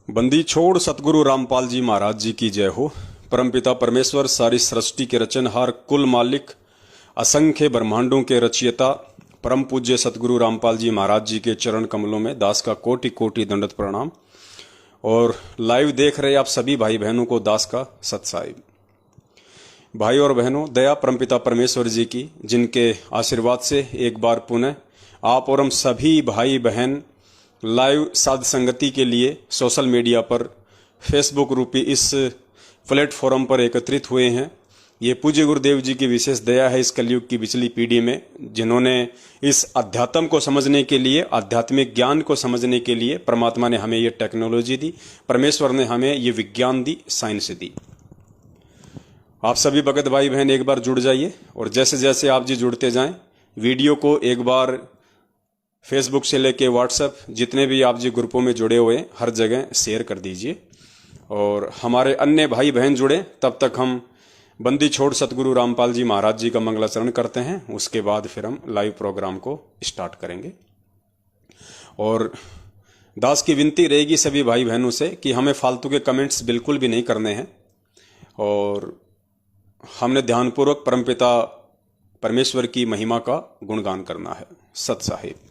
बंदी छोड़ सतगुरु रामपाल जी महाराज जी की जय हो। परमपिता परमेश्वर सारी सृष्टि के रचनहार, कुल मालिक, असंख्य ब्रह्मांडों के रचयिता परम पूज्य सतगुरु रामपाल जी महाराज जी के चरण कमलों में दास का कोटि कोटि दंडवत प्रणाम। और लाइव देख रहे आप सभी भाई बहनों को दास का सत्साहिब। भाई और बहनों, दया परमपिता परमेश्वर जी की, जिनके आशीर्वाद से एक बार पुनः आप और हम सभी भाई बहन लाइव साध संगति के लिए सोशल मीडिया पर फेसबुक रूपी इस प्लेटफॉर्म पर एकत्रित हुए हैं। ये पूज्य गुरुदेव जी की विशेष दया है इस कलयुग की पिछली पीढ़ी में, जिन्होंने इस अध्यात्म को समझने के लिए, आध्यात्मिक ज्ञान को समझने के लिए परमात्मा ने हमें ये टेक्नोलॉजी दी, परमेश्वर ने हमें ये विज्ञान दी, साइंस दी। आप सभी भगत भाई बहन एक बार जुड़ जाइए, और जैसे जैसे आप जी जुड़ते जाएं, वीडियो को एक बार फेसबुक से लेके व्हाट्सएप, जितने भी आप जी ग्रुपों में जुड़े हुए हैं, हर जगह शेयर कर दीजिए। और हमारे अन्य भाई बहन जुड़े, तब तक हम बंदी छोड़ सतगुरु रामपाल जी महाराज जी का मंगलाचरण करते हैं। उसके बाद फिर हम लाइव प्रोग्राम को स्टार्ट करेंगे। और दास की विनती रहेगी सभी भाई बहनों से कि हमें फालतू के कमेंट्स बिल्कुल भी नहीं करने हैं, और हमने ध्यानपूर्वक परमपिता परमेश्वर की महिमा का गुणगान करना है। सत साहिब।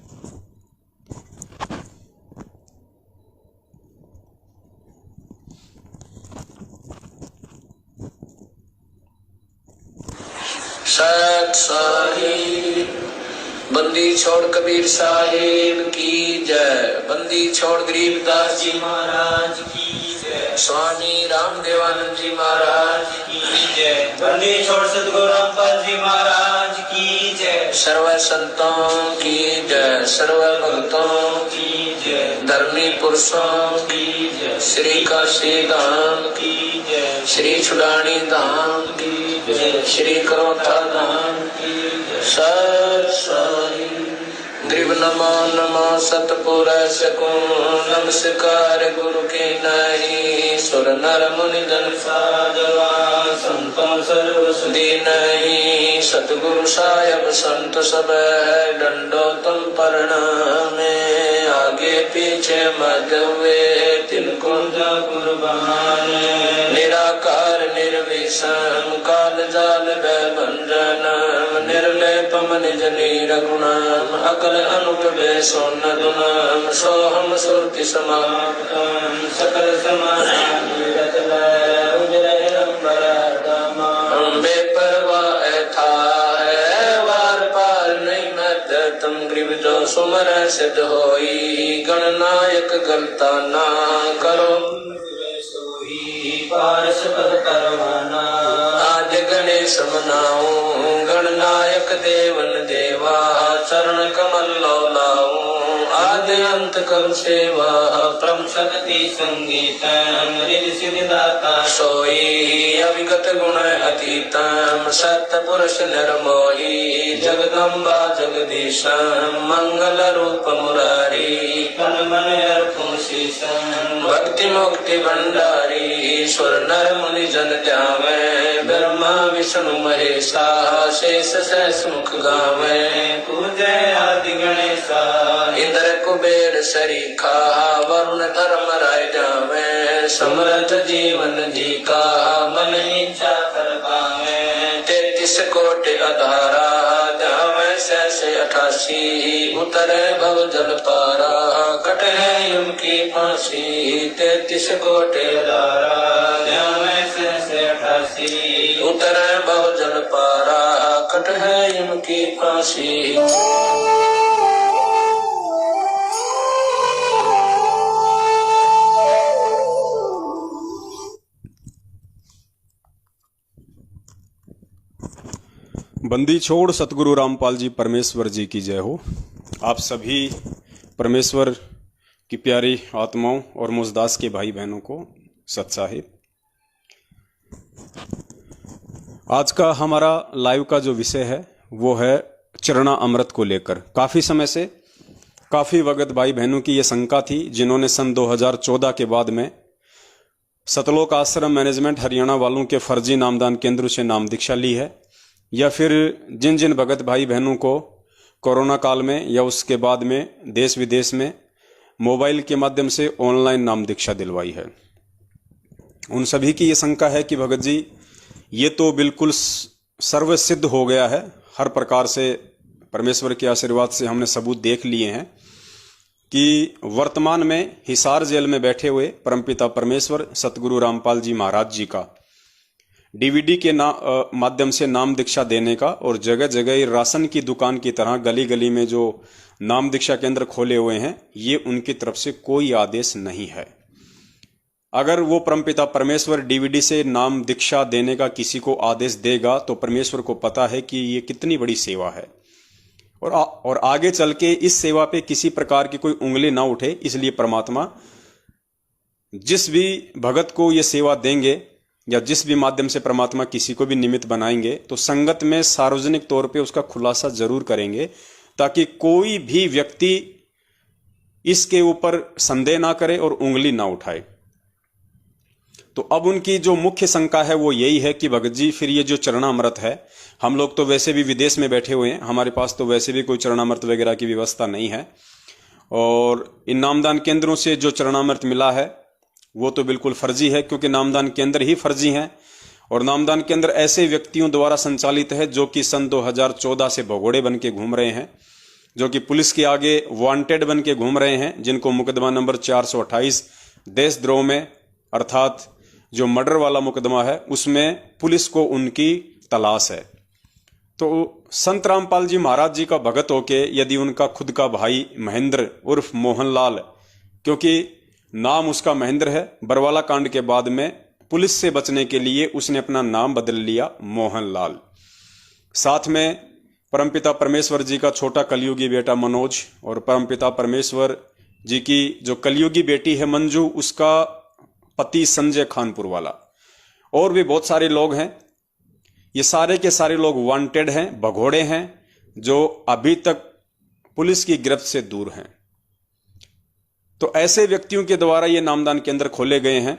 सत साहिब। बंदी छोड़ कबीर साहिब की जय। बंदी छोड़ गरीबदास जी महाराज की जय। स्वामी रामदेवानंद जी महाराज की जय। बंदी छोड़ सतगुरु रामपाल जी महाराज की जय। सर्व संतों की जय, सर्व भक्तों की जय, धर्मी पुरुषों की जय, श्री काशी धाम की जय, श्री छुड़ानी धाम की जय, श्री करोता धाम की जय। सत साहिब। ग्रीव नमो नमो सतपुर सकूं, नमस्कार गुरु के नहीं, सुर नर मुनि जन साधवा, संतों सर्व सुधी नहीं, सतगुरु साहिब संत सब है, डंडो तुम प्रणामे, आगे पीछे मत हुए तिनको जा कुर्बान, निराकार निर्विषम काल जाल भंजनम, निर्लेपम निज नीर गुणम, अकल अनुप सोन दुनम, सोहम सुरति समाप्तम, सकल समाधान बेपरवाह था है, वार पार नहीं मत तुम ग्रीव जो सुमर सिद्ध होई, गणनायक गलता ना करो पारस पद परवाना, आज गणेश मनाऊं गणनायक देवन देवा, चरण कमल लाऊं आदि अंत कर सेवा, परम शक्ति संगीतम रिद्धि सिद्धि दाता सोई, अविगत गुण अतीतम सत्य पुरुष निर्मोही, जगदम्बा जगदीशम मंगल रूप मुरारी, तन मन अर्पण शीशम भक्ति मुक्ति भंडारी, ईश्वर नर मुनि जन जावे, ब्रह्मा विष्णु महेशा, शेष सहस मुख गावे, पूजे आदि गणेशा, इंद्र कुबेर सरीखा, वरुण धर्म राय जावे, समर्थ जीवन जी का, मन इच्छा कर पावे, 33 कोटि अधारा, जावे सहसे 88, उतरे भव जल पारा, कट है यम की फांसी, 33 कोटि अधारा, जावे सहसे 88, उतरे भव जल पारा, कट है यम की फांसी। बंदी छोड़ सतगुरु रामपाल जी परमेश्वर जी की जय हो। आप सभी परमेश्वर की प्यारी आत्माओं और मुझदास के भाई बहनों को सत साहिब। आज का हमारा लाइव का जो विषय है वो है चरणा अमृत को लेकर। काफ़ी समय से काफ़ी भगत भाई बहनों की ये शंका थी, जिन्होंने सन 2014 के बाद में सतलोक आश्रम मैनेजमेंट हरियाणा वालों के फर्जी नामदान केंद्र से नाम दीक्षा ली है, या फिर जिन जिन भगत भाई बहनों को कोरोना काल में या उसके बाद में देश विदेश में मोबाइल के माध्यम से ऑनलाइन नाम दीक्षा दिलवाई है। उन सभी की ये शंका है कि भगत जी ये तो बिल्कुल सर्वसिद्ध हो गया है, हर प्रकार से परमेश्वर के आशीर्वाद से हमने सबूत देख लिए हैं कि वर्तमान में हिसार जेल में बैठे हुए परमपिता परमेश्वर सतगुरु रामपाल जी महाराज जी का डीवीडी के माध्यम से नाम दीक्षा देने का और जगह जगह राशन की दुकान की तरह गली गली में जो नाम दीक्षा केंद्र खोले हुए हैं, ये उनकी तरफ से कोई आदेश नहीं है। अगर वो परमपिता परमेश्वर डीवीडी से नाम दीक्षा देने का किसी को आदेश देगा तो परमेश्वर को पता है कि ये कितनी बड़ी सेवा है और आगे चल के इस सेवा पे किसी प्रकार की कोई उंगली ना उठे, इसलिए परमात्मा जिस भी भगत को ये सेवा देंगे या जिस भी माध्यम से परमात्मा किसी को भी निमित्त बनाएंगे तो संगत में सार्वजनिक तौर पे उसका खुलासा जरूर करेंगे, ताकि कोई भी व्यक्ति इसके ऊपर संदेह ना करे और उंगली ना उठाए। तो अब उनकी जो मुख्य शंका है वो यही है कि भगत जी फिर ये जो चरणामृत है, हम लोग तो वैसे भी विदेश में बैठे हुए हैं, हमारे पास तो वैसे भी कोई चरणामृत वगैरह की व्यवस्था नहीं है, और इन नामदान केंद्रों से जो चरणामृत मिला है वो तो बिल्कुल फर्जी है, क्योंकि नामदान केंद्र ही फर्जी हैं और नामदान केंद्र ऐसे व्यक्तियों द्वारा संचालित है जो कि सन 2014 से भगोड़े बन के घूम रहे हैं, जो कि पुलिस के आगे वांटेड बन के घूम रहे हैं, जिनको मुकदमा नंबर 428 देशद्रोह में अर्थात जो मर्डर वाला मुकदमा है उसमें पुलिस को उनकी तलाश है। तो संत रामपाल जी महाराज जी का भगत होके यदि उनका खुद का भाई महेंद्र उर्फ मोहनलाल, क्योंकि नाम उसका महेंद्र है, बरवाला कांड के बाद में पुलिस से बचने के लिए उसने अपना नाम बदल लिया मोहनलाल, साथ में परमपिता परमेश्वर जी का छोटा कलयुगी बेटा मनोज और परमपिता परमेश्वर जी की जो कलयुगी बेटी है मंजू, उसका पति संजय खानपुर वाला, और भी बहुत सारे लोग हैं। ये सारे के सारे लोग वांटेड हैं, भगोड़े हैं, जो अभी तक पुलिस की गिरफ्त से दूर हैं। तो ऐसे व्यक्तियों के द्वारा ये नामदान केंद्र खोले गए हैं,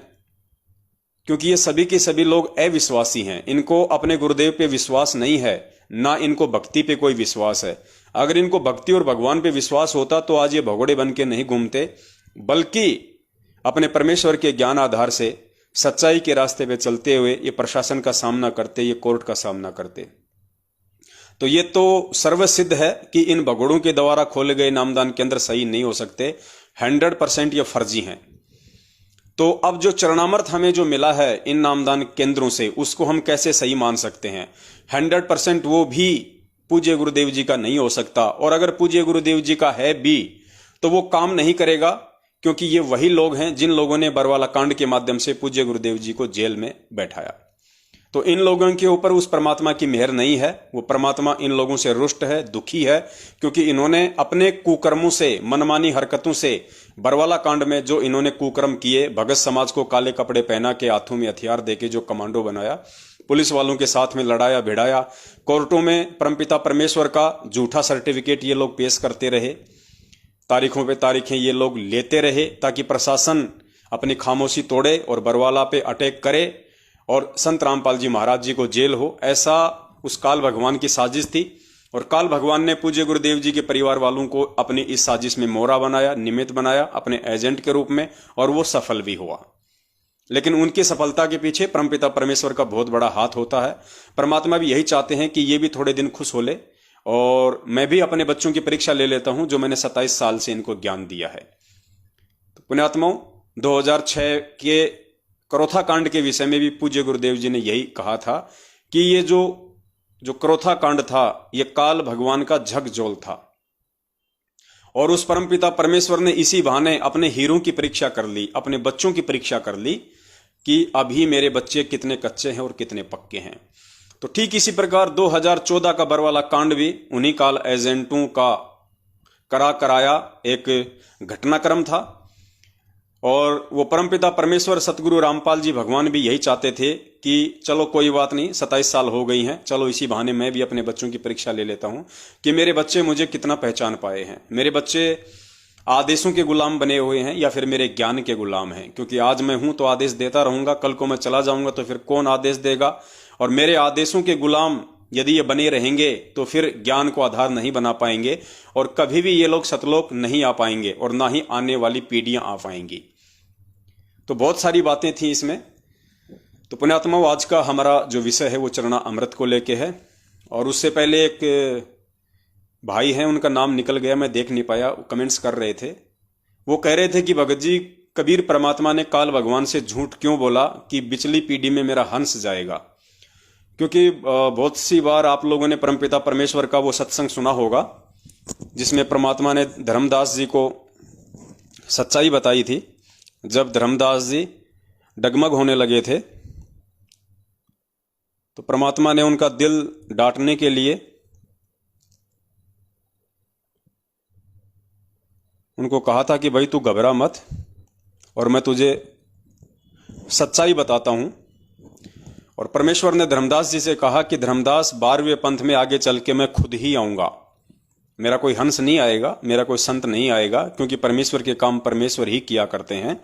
क्योंकि ये सभी के सभी लोग अविश्वासी हैं, इनको अपने गुरुदेव पे विश्वास नहीं है, ना इनको भक्ति पे कोई विश्वास है। अगर इनको भक्ति और भगवान पे विश्वास होता तो आज ये भगोड़े बन के नहीं घूमते, बल्कि अपने परमेश्वर के ज्ञान आधार से सच्चाई के रास्ते पे चलते हुए ये प्रशासन का सामना करते, ये कोर्ट का सामना करते। तो ये तो सर्वसिद्ध है कि इन भगोड़ों के द्वारा खोले गए नामदान केंद्र सही नहीं हो सकते, 100% ये फर्जी हैं। तो अब जो चरणामृत हमें जो मिला है इन नामदान केंद्रों से, उसको हम कैसे सही मान सकते हैं? 100% वो भी पूज्य गुरुदेव जी का नहीं हो सकता, और अगर पूज्य गुरुदेव जी का है भी तो वो काम नहीं करेगा, क्योंकि ये वही लोग हैं जिन लोगों ने बरवाला कांड के माध्यम से पूज्य गुरुदेव जी को जेल में बैठाया। तो इन लोगों के ऊपर उस परमात्मा की मेहर नहीं है, वो परमात्मा इन लोगों से रुष्ट है, दुखी है, क्योंकि इन्होंने अपने कुकर्मों से, मनमानी हरकतों से, बरवाला कांड में जो इन्होंने कुकर्म किए, भगत समाज को काले कपड़े पहना के हाथों में हथियार देके जो कमांडो बनाया, पुलिस वालों के साथ में लड़ाया भिड़ाया, कोर्टों में परमपिता परमेश्वर का झूठा सर्टिफिकेट ये लोग पेश करते रहे, तारीखों पे तारीखें ये लोग लेते रहे, ताकि प्रशासन अपनी खामोशी तोड़े और बरवाला पे अटैक करे और संत रामपाल जी महाराज जी को जेल हो। ऐसा उस काल भगवान की साजिश थी, और काल भगवान ने पूज्य गुरुदेव जी के परिवार वालों को अपनी इस साजिश में मोहरा बनाया, निमित्त बनाया अपने एजेंट के रूप में, और वो सफल भी हुआ। लेकिन उनकी सफलता के पीछे परमपिता परमेश्वर का बहुत बड़ा हाथ होता है। परमात्मा भी यही चाहते हैं कि ये भी थोड़े दिन खुश हो ले, और मैं भी अपने बच्चों की परीक्षा ले लेता हूं जो मैंने 27 साल से इनको ज्ञान दिया है। तो पुण्यात्माओं, 2006 के करोथा कांड के विषय में भी पूज्य गुरुदेव जी ने यही कहा था कि ये जो करोथा कांड था, ये काल भगवान का झकझोल था, और उस परमपिता परमेश्वर ने इसी बहाने अपने हीरों की परीक्षा कर ली, अपने बच्चों की परीक्षा कर ली कि अभी मेरे बच्चे कितने कच्चे हैं और कितने पक्के हैं। तो ठीक इसी प्रकार 2014 का बरवाला कांड भी उन्हीं काल एजेंटों का कराया एक घटनाक्रम था, और वो परमपिता परमेश्वर सतगुरु रामपाल जी भगवान भी यही चाहते थे कि चलो कोई बात नहीं, 27 साल हो गई हैं, चलो इसी बहाने मैं भी अपने बच्चों की परीक्षा ले लेता हूं कि मेरे बच्चे मुझे कितना पहचान पाए हैं, मेरे बच्चे आदेशों के गुलाम बने हुए हैं या फिर मेरे ज्ञान के गुलाम हैं। क्योंकि आज मैं हूं तो आदेश देता रहूंगा, कल को मैं चला जाऊंगा तो फिर कौन आदेश देगा, और मेरे आदेशों के गुलाम यदि ये बने रहेंगे तो फिर ज्ञान को आधार नहीं बना पाएंगे और कभी भी ये लोग सतलोक नहीं आ पाएंगे और ना ही आने वाली पीढ़ियां आ पाएंगी। तो बहुत सारी बातें थी इसमें। तो पुण्यात्माओं, आज का हमारा जो विषय है वो चरणामृत को लेके है। और उससे पहले एक भाई हैं, उनका नाम निकल गया, मैं देख नहीं पाया, कमेंट्स कर रहे थे। वो कह रहे थे कि भगत जी, कबीर परमात्मा ने काल भगवान से झूठ क्यों बोला कि बिचली पीढ़ी में मेरा हंस जाएगा। क्योंकि बहुत सी बार आप लोगों ने परमपिता परमेश्वर का वो सत्संग सुना होगा जिसमें परमात्मा ने धर्मदास जी को सच्चाई बताई थी। जब धर्मदास जी डगमग होने लगे थे तो परमात्मा ने उनका दिल डांटने के लिए उनको कहा था कि भाई तू घबरा मत और मैं तुझे सच्चाई बताता हूं। और परमेश्वर ने धर्मदास जी से कहा कि धर्मदास, 12वें पंथ में आगे चल के मैं खुद ही आऊंगा, मेरा कोई हंस नहीं आएगा, मेरा कोई संत नहीं आएगा, क्योंकि परमेश्वर के काम परमेश्वर ही किया करते हैं।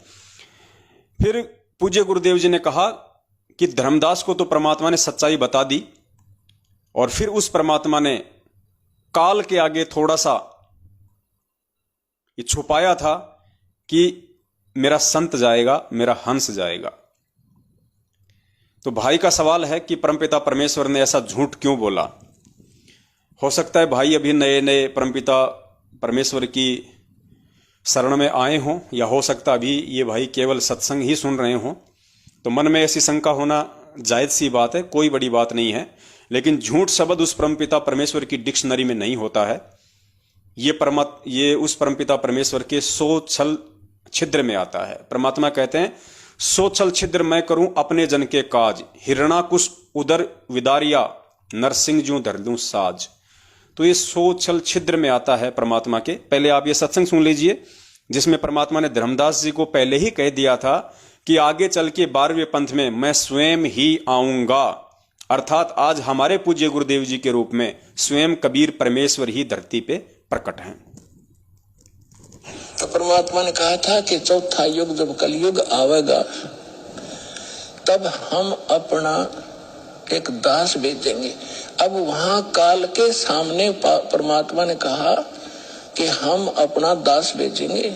फिर पूज्य गुरुदेव जी ने कहा कि धर्मदास को तो परमात्मा ने सच्चाई बता दी और फिर उस परमात्मा ने काल के आगे थोड़ा सा ये छुपाया था कि मेरा संत जाएगा, मेरा हंस जाएगा। तो भाई का सवाल है कि परमपिता परमेश्वर ने ऐसा झूठ क्यों बोला। हो सकता है भाई अभी नए नए परमपिता परमेश्वर की शरण में आए हों, या हो सकता अभी ये भाई केवल सत्संग ही सुन रहे हों। तो मन में ऐसी शंका होना जायज सी बात है, कोई बड़ी बात नहीं है। लेकिन झूठ शब्द उस परमपिता परमेश्वर की डिक्शनरी में नहीं होता है। ये उस परमपिता परमेश्वर के 100 छल छिद्र में आता है। परमात्मा कहते हैं 100 छल छिद्र मैं करूं अपने जन के काज, हिरणाकुश उदर विदारिया नरसिंह जूं धर दूं साज। तो ये 100 छल छिद्र में आता है परमात्मा के। पहले आप ये सत्संग सुन लीजिए जिसमें परमात्मा ने धर्मदास जी को पहले ही कह दिया था कि आगे चल के 12वें पंथ में मैं स्वयं ही आऊंगा। अर्थात आज हमारे पूज्य गुरुदेव जी के रूप में स्वयं कबीर परमेश्वर ही धरती पे प्रकट हैं। तो परमात्मा ने कहा था कि चौथा युग जब कलयुग आवेगा तब हम अपना एक दास भेजेंगे। अब वहां काल के सामने परमात्मा ने कहा कि हम अपना दास भेजेंगे।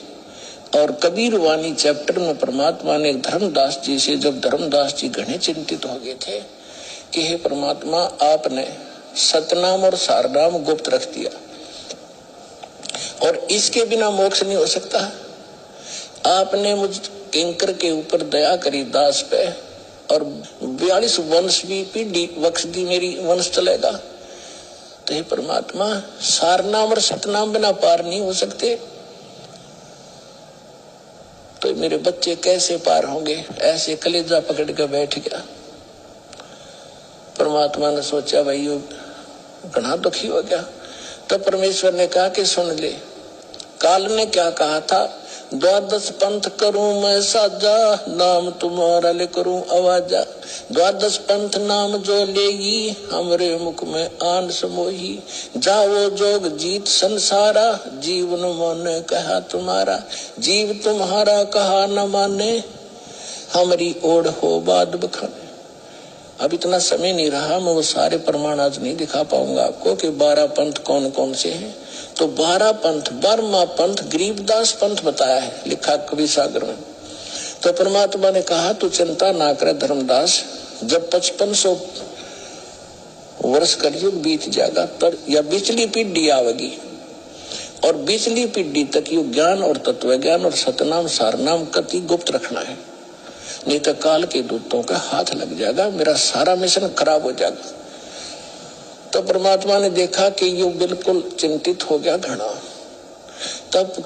और कबीर वाणी चैप्टर में परमात्मा ने धर्मदास जी से, जब धर्मदास जी घने चिंतित हो गए थे कि हे परमात्मा, आपने सतनाम और सारनाम गुप्त रख दिया और इसके बिना मोक्ष नहीं हो सकता। आपने मुझ किंकर के ऊपर दया करी दास पे और 42 वंश भी पीढ़ी बख्श दी, मेरी वंश चलेगा। तो हे परमात्मा, सारनाम और सतनाम बिना पार नहीं हो सकते, तो मेरे बच्चे कैसे पार होंगे। ऐसे कलेजा पकड़ के बैठ गया। परमात्मा ने सोचा भाई ये घना दुखी हो गया। तो परमेश्वर ने कहा कि सुन ले, काल ने क्या कहा था, 12 पंथ करूं मैं साजा, नाम तुम्हारा ले करूं आवाजा। 12 पंथ नाम जो लेगी, हमरे मुख में आन समोही। जाओ जोग जीत संसारा, जीवन माने कहा तुम्हारा। जीव तुम्हारा कहा न माने, हमारी ओढ़ हो बाद बखाने। अब इतना समय नहीं रहा, मैं वो सारे प्रमाण आज नहीं दिखा पाऊंगा आपको कि 12 पंथ कौन कौन से हैं। तो 12 पंथ, 12वां पंथ गरीबदास पंथ बताया है, लिखा कवि सागर में। तो परमात्मा ने कहा तू चिंता ना करे धर्मदास, जब 5500 वर्ष कलयुग बीत जाएगा तब या बिचली पीढ़ी आवेगी और बिचली पीढ़ी तक यु ज्ञान और तत्व ज्ञान और सतनाम सारनाम कति गुप्त रखना है, नहीं तो काल के दूतों का हाथ लग जाएगा, मेरा सारा मिशन खराब हो जाएगा। तो परमात्मा ने देखा कि ये बिल्कुल चिंतित हो गया घना। तब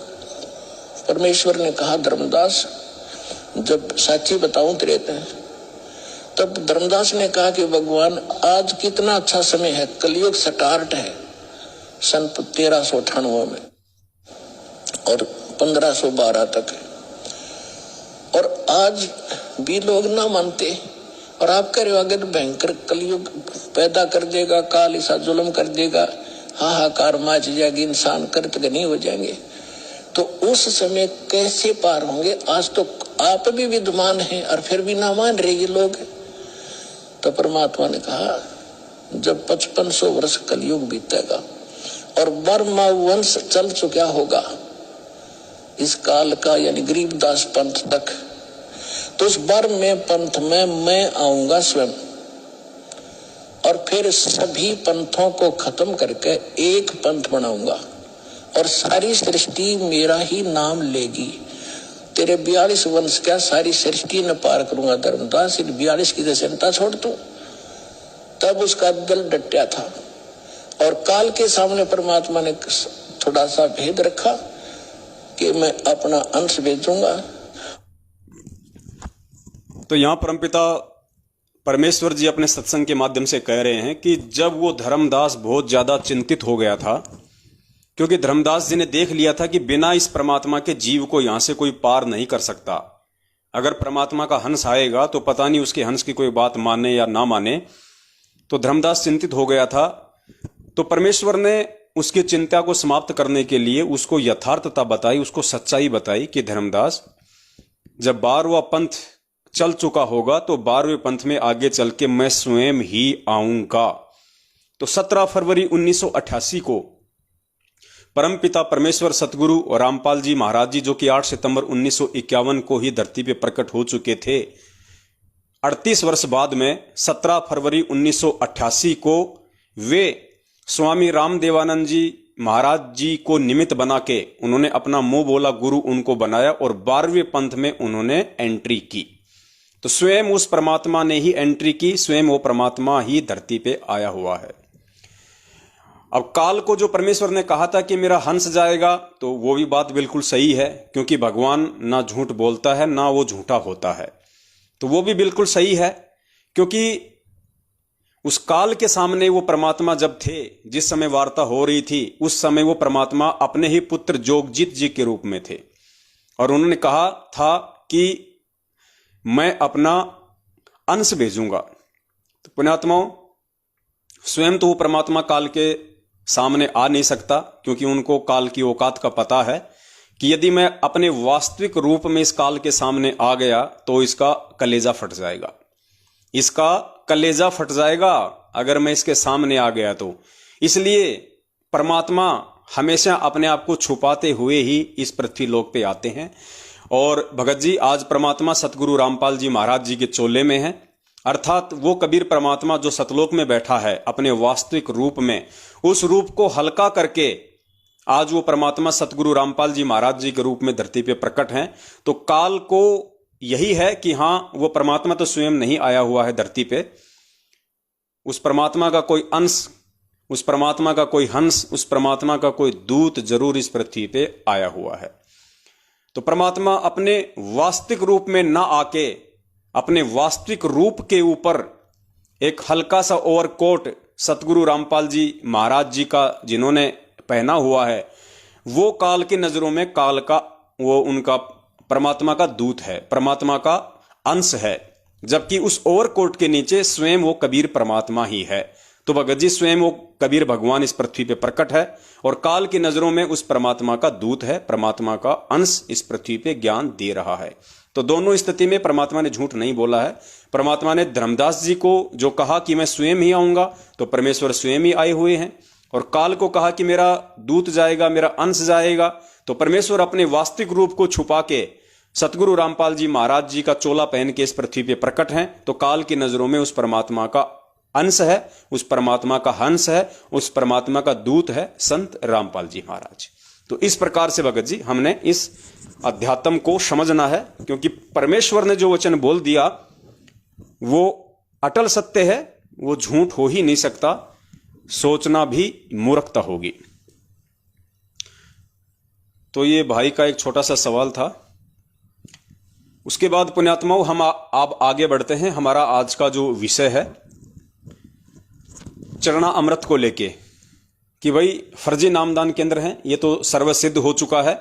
परमेश्वर ने कहा धर्मदास, जब साची बताऊं तेरे ते, तब धर्मदास ने कहा कि भगवान आज कितना अच्छा समय है, कलयुग स्टार्ट है सन 1398 में और 1512 तक है। और आज भी लोग ना मानते और आप कह रहे हो आगे तो भयंकर कलयुग पैदा कर देगा, काल ऐसा जुल्म कर देगा, हाहाकार मच जाएगी, इंसान कृत नहीं हो जाएंगे। तो उस समय कैसे पार होंगे। आज तो आप भी विद्वान हैं और फिर भी ना मान रहे ये लोग। तो परमात्मा ने कहा जब 5500 वर्ष कलयुग बीतेगा और बर्मा वंश चल चुका होगा इस काल का, यानी गरीबदास पंथ तक, तो उस बर्मे पंथ में मैं आऊंगा स्वयं और फिर सभी पंथों को खत्म करके एक पंथ बनाऊंगा और सारी सृष्टि मेरा ही नाम लेगी। तेरे 42 वंश क्या सारी सृष्टि न पार करूंगा धर्मदास, इन 42 की चिंता छोड़ तू। तब उसका दिल डटा था और काल के सामने परमात्मा ने थोड़ा सा भेद रखा कि मैं अपना अंश भेजूंगा। तो यहाँ परमपिता परमेश्वर जी अपने सत्संग के माध्यम से कह रहे हैं कि जब वो धर्मदास बहुत ज्यादा चिंतित हो गया था, क्योंकि धर्मदास जी ने देख लिया था कि बिना इस परमात्मा के जीव को यहां से कोई पार नहीं कर सकता। अगर परमात्मा का हंस आएगा तो पता नहीं उसके हंस की कोई बात माने या ना माने। तो धर्मदास चिंतित हो गया था। तो परमेश्वर ने उसकी चिंता को समाप्त करने के लिए उसको यथार्थता बताई, उसको सच्चाई बताई कि धर्मदास, जब 12वां पंथ चल चुका होगा तो 12वें पंथ में आगे चल के मैं स्वयं ही आऊंगा। तो 17 फरवरी 1988 को परमपिता परमेश्वर सतगुरु और रामपाल जी महाराज जी, जो कि 8 सितंबर 1951 को ही धरती पे प्रकट हो चुके थे, 38 वर्ष बाद में 17 फरवरी 1988 को वे स्वामी रामदेवानंद जी महाराज जी को निमित्त बना के उन्होंने अपना मुंह बोला गुरु उनको बनाया और 12वें पंथ में उन्होंने एंट्री की। तो स्वयं उस परमात्मा ने ही एंट्री की, स्वयं वो परमात्मा ही धरती पे आया हुआ है। अब काल को जो परमेश्वर ने कहा था कि मेरा हंस जाएगा, तो वो भी बात बिल्कुल सही है, क्योंकि भगवान ना झूठ बोलता है ना वो झूठा होता है। तो वो भी बिल्कुल सही है, क्योंकि उस काल के सामने वो परमात्मा जब थे, जिस समय वार्ता हो रही थी, उस समय वो परमात्मा अपने ही पुत्र जोगजीत जी के रूप में थे और उन्होंने कहा था कि मैं अपना अंश भेजूंगा। तो पुण्यात्माओं, स्वयं तो वो परमात्मा काल के सामने आ नहीं सकता, क्योंकि उनको काल की औकात का पता है कि यदि मैं अपने वास्तविक रूप में इस काल के सामने आ गया तो इसका कलेजा फट जाएगा, इसका कलेजा फट जाएगा अगर मैं इसके सामने आ गया तो। इसलिए परमात्मा हमेशा अपने आप को छुपाते हुए ही इस पृथ्वी लोक पे आते हैं। और भगत जी, आज परमात्मा सतगुरु रामपाल जी महाराज जी के चोले में है, अर्थात वो कबीर परमात्मा जो सतलोक में बैठा है अपने वास्तविक रूप में, उस रूप को हल्का करके आज वो परमात्मा सतगुरु रामपाल जी महाराज जी के रूप में धरती पे प्रकट हैं। तो काल को यही है कि हाँ, वो परमात्मा तो स्वयं नहीं आया हुआ है धरती पे, उस परमात्मा का कोई अंश, उस परमात्मा का कोई हंस, उस परमात्मा का कोई दूत जरूर इस पृथ्वी पे आया हुआ है। तो परमात्मा अपने वास्तविक रूप में ना आके अपने वास्तविक रूप के ऊपर एक हल्का सा ओवरकोट सतगुरु रामपाल जी महाराज जी का जिन्होंने पहना हुआ है, वो काल की नजरों में काल का, वो उनका परमात्मा का दूत है, परमात्मा का अंश है, जबकि उस ओवरकोट के नीचे स्वयं वो कबीर परमात्मा ही है। तो भगत जी, स्वयं वो कबीर भगवान इस पृथ्वी पे प्रकट है और काल की नजरों में उस परमात्मा का दूत है, परमात्मा का अंश इस पृथ्वी पे ज्ञान दे रहा है। तो दोनों स्थिति में परमात्मा ने झूठ नहीं बोला है। परमात्मा ने धर्मदास जी को जो कहा कि मैं स्वयं ही आऊंगा, तो परमेश्वर स्वयं ही आए हुए हैं, और काल को कहा कि मेरा दूत जाएगा, मेरा अंश जाएगा, तो परमेश्वर अपने वास्तविक रूप को छुपा के सतगुरु रामपाल जी महाराज जी का चोला पहन के इस पृथ्वी पे प्रकट हैं। तो काल की नजरों में उस परमात्मा का अंश है, उस परमात्मा का हंस है, उस परमात्मा का दूत है संत रामपाल जी महाराज। तो इस प्रकार से भगत जी हमने इस अध्यात्म को समझना है, क्योंकि परमेश्वर ने जो वचन बोल दिया वो अटल सत्य है, वो झूठ हो ही नहीं सकता, सोचना भी मूर्खता होगी। तो ये भाई का एक छोटा सा सवाल था। उसके बाद पुण्यात्माओं, हम आप आगे बढ़ते हैं। हमारा आज का जो विषय है चरणा अमृत को लेके, कि भाई फर्जी नामदान केंद्र हैं, ये तो सर्वसिद्ध हो चुका है।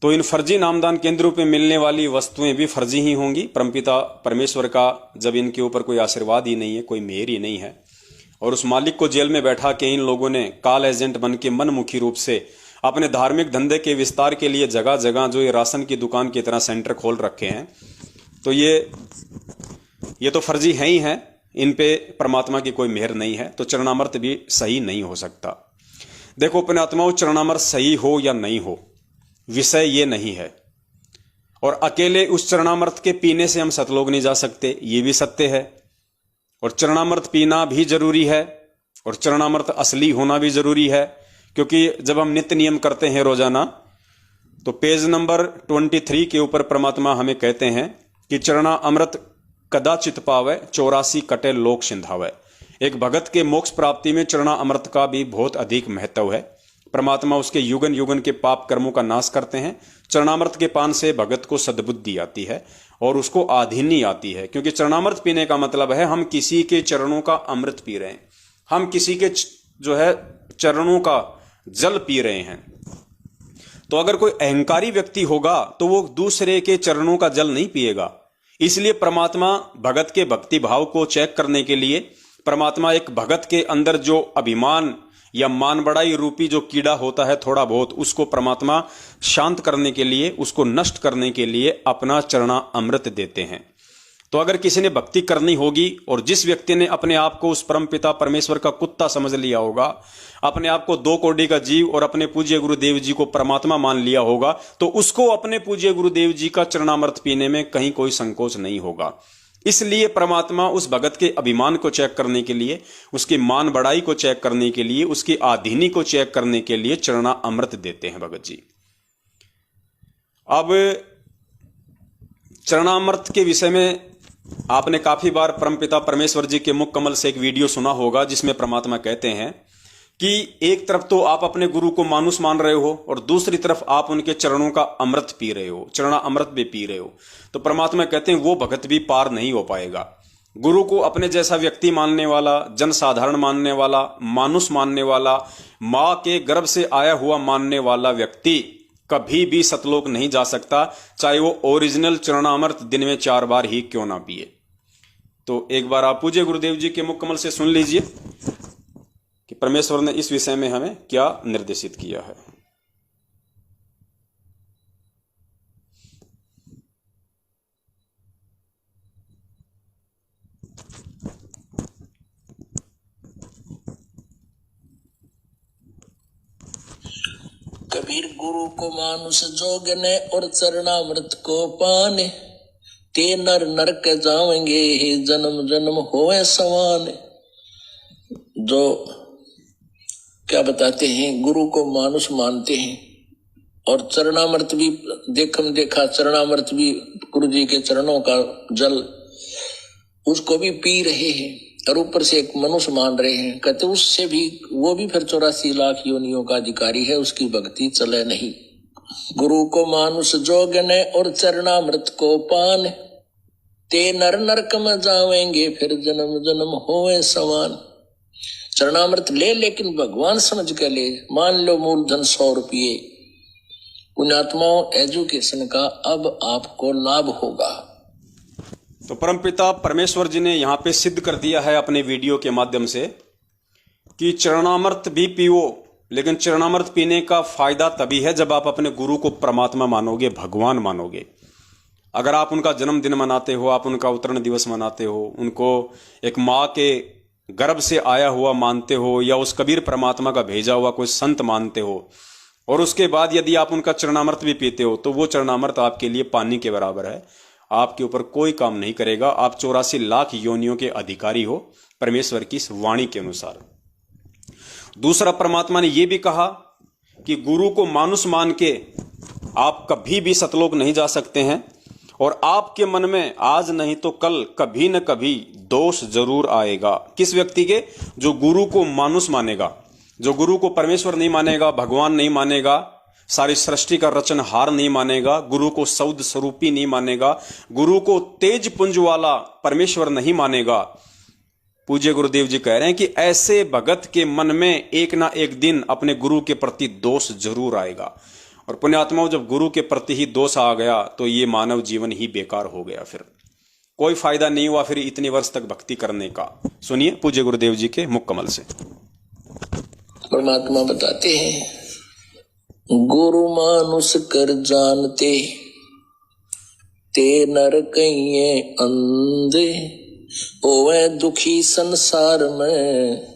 तो इन फर्जी नामदान केंद्रों पे मिलने वाली वस्तुएं भी फर्जी ही होंगी। परमपिता परमेश्वर का जब इनके ऊपर कोई आशीर्वाद ही नहीं है, कोई मेहर ही नहीं है, और उस मालिक को जेल में बैठा के इन लोगों ने काल एजेंट बन के मनमुखी रूप से अपने धार्मिक धंधे के विस्तार के लिए जगह जगह जो ये राशन की दुकान की तरह सेंटर खोल रखे हैं, तो ये तो फर्जी है ही हैं। इन पे परमात्मा की कोई मेहर नहीं है, तो चरणामृत भी सही नहीं हो सकता। देखो पुण्यात्माओं, चरणामृत सही हो या नहीं हो विषय ये नहीं है, और अकेले उस चरणामृत के पीने से हम सतलोक नहीं जा सकते, ये भी सत्य है। और चरणामृत पीना भी जरूरी है, और चरणामृत असली होना भी जरूरी है, क्योंकि जब हम नित्य नियम करते हैं रोजाना, तो पेज नंबर 23 के ऊपर परमात्मा हमें कहते हैं कि चरणा अमृत कदाचित पावे 84 कटे लोक सिंधावे। एक भगत के मोक्ष प्राप्ति में चरणा अमृत का भी बहुत अधिक महत्व है। परमात्मा उसके युगन युगन के पाप कर्मों का नाश करते हैं। चरणामृत के पान से भगत को सद्बुद्धि आती है और उसको आधीनी आती है, क्योंकि चरणामृत पीने का मतलब है हम किसी के चरणों का अमृत पी रहे हैं, हम किसी के जो है चरणों का जल पी रहे हैं। तो अगर कोई अहंकारी व्यक्ति होगा तो वो दूसरे के चरणों का जल नहीं पिएगा। इसलिए परमात्मा भगत के भक्ति भाव को चेक करने के लिए परमात्मा एक भगत के अंदर जो अभिमान या मान बड़ाई रूपी जो कीड़ा होता है थोड़ा बहुत, उसको परमात्मा शांत करने के लिए, उसको नष्ट करने के लिए अपना चरणा अमृत देते हैं। तो अगर किसी ने भक्ति करनी होगी और जिस व्यक्ति ने अपने आप को उस परमपिता परमेश्वर का कुत्ता समझ लिया होगा, अपने आप को 2 कोटि का जीव और अपने पूज्य गुरुदेव जी को परमात्मा मान लिया होगा, तो उसको अपने पूज्य गुरुदेव जी का चरणामृत पीने में कहीं कोई संकोच नहीं होगा। इसलिए परमात्मा उस भगत के अभिमान को चेक करने के लिए, उसकी मान बढ़ाई को चेक करने के लिए, उसकी आधीनी को चेक करने के लिए चरणा अमृत देते हैं भगत जी। अब चरणामृत के विषय में आपने काफी बार परमपिता परमेश्वर जी के मुख कमल से एक वीडियो सुना होगा, जिसमें परमात्मा कहते हैं कि एक तरफ तो आप अपने गुरु को मानुष मान रहे हो और दूसरी तरफ आप उनके चरणों का अमृत पी रहे हो, चरणा अमृत भी पी रहे हो। तो परमात्मा कहते हैं वो भगत भी पार नहीं हो पाएगा। गुरु को अपने जैसा व्यक्ति मानने वाला, जन साधारण मानने वाला, मानुष मानने वाला, मां के गर्भ से आया हुआ मानने वाला व्यक्ति कभी भी सतलोक नहीं जा सकता, चाहे वो ओरिजिनल चरणामृत दिन में 4 बार ही क्यों ना पिए। तो एक बार आप पूज्य गुरुदेव जी के मुख कमल से सुन लीजिए कि परमेश्वर ने इस विषय में हमें क्या निर्देशित किया है। कबीर गुरु को मानुष जोगने और चरणामृत को पाने, ते नर नरक जावेंगे हे जन्म जन्म होए समान। जो क्या बताते हैं, गुरु को मानुष मानते हैं और चरणामृत भी देखा चरणामृत भी गुरु जी के चरणों का जल उसको भी पी रहे हैं और ऊपर से एक मनुष्य मान रहे हैं। कहते उससे भी वो भी फिर 84 लाख योनियों का अधिकारी है, उसकी भक्ति चले नहीं। गुरु को मानुष जोगने और चरणामृत को पान, ते नर नरक में जावेंगे फिर जन्म जन्म होए समान। चरणामृत ले लेकिन भगवान समझ के ले। मान लो मूलधन 100 रुपये, पुण्यात्माओं एजुकेशन का अब आपको लाभ होगा। तो परमपिता परमेश्वर जी ने यहां पे सिद्ध कर दिया है अपने वीडियो के माध्यम से कि चरणामृत भी पियो, लेकिन चरणामृत पीने का फायदा तभी है जब आप अपने गुरु को परमात्मा मानोगे, भगवान मानोगे। अगर आप उनका जन्मदिन मनाते हो, आप उनका अवतरण दिवस मनाते हो, उनको एक माँ के गर्भ से आया हुआ मानते हो, या उस कबीर परमात्मा का भेजा हुआ कोई संत मानते हो, और उसके बाद यदि आप उनका चरणामृत भी पीते हो, तो वो चरणामृत आपके लिए पानी के बराबर है, आपके ऊपर कोई काम नहीं करेगा। आप 84 लाख योनियों के अधिकारी हो परमेश्वर की इस वाणी के अनुसार। दूसरा, परमात्मा ने यह भी कहा कि गुरु को मानुष मान के आप कभी भी सतलोक नहीं जा सकते हैं, और आपके मन में आज नहीं तो कल कभी न कभी दोष जरूर आएगा। किस व्यक्ति के? जो गुरु को मानुष मानेगा, जो गुरु को परमेश्वर नहीं मानेगा, भगवान नहीं मानेगा, सारी सृष्टि का रचनहार नहीं मानेगा, गुरु को सौद स्वरूपी नहीं मानेगा, गुरु को तेज पुंज वाला परमेश्वर नहीं मानेगा। पूज्य गुरुदेव जी कह रहे हैं कि ऐसे भगत के मन में एक ना एक दिन अपने गुरु के प्रति दोष जरूर आएगा। और पुण्यात्माओं, जब गुरु के प्रति ही दोष आ गया तो ये मानव जीवन ही बेकार हो गया, फिर कोई फायदा नहीं हुआ फिर इतने वर्ष तक भक्ति करने का। सुनिए पूज्य गुरुदेव जी के मुख कमल से। परमात्मा बताते हैं, गुरु मानुष कर जानते, ते नर कहिए अंधे, ओवे दुखी संसार में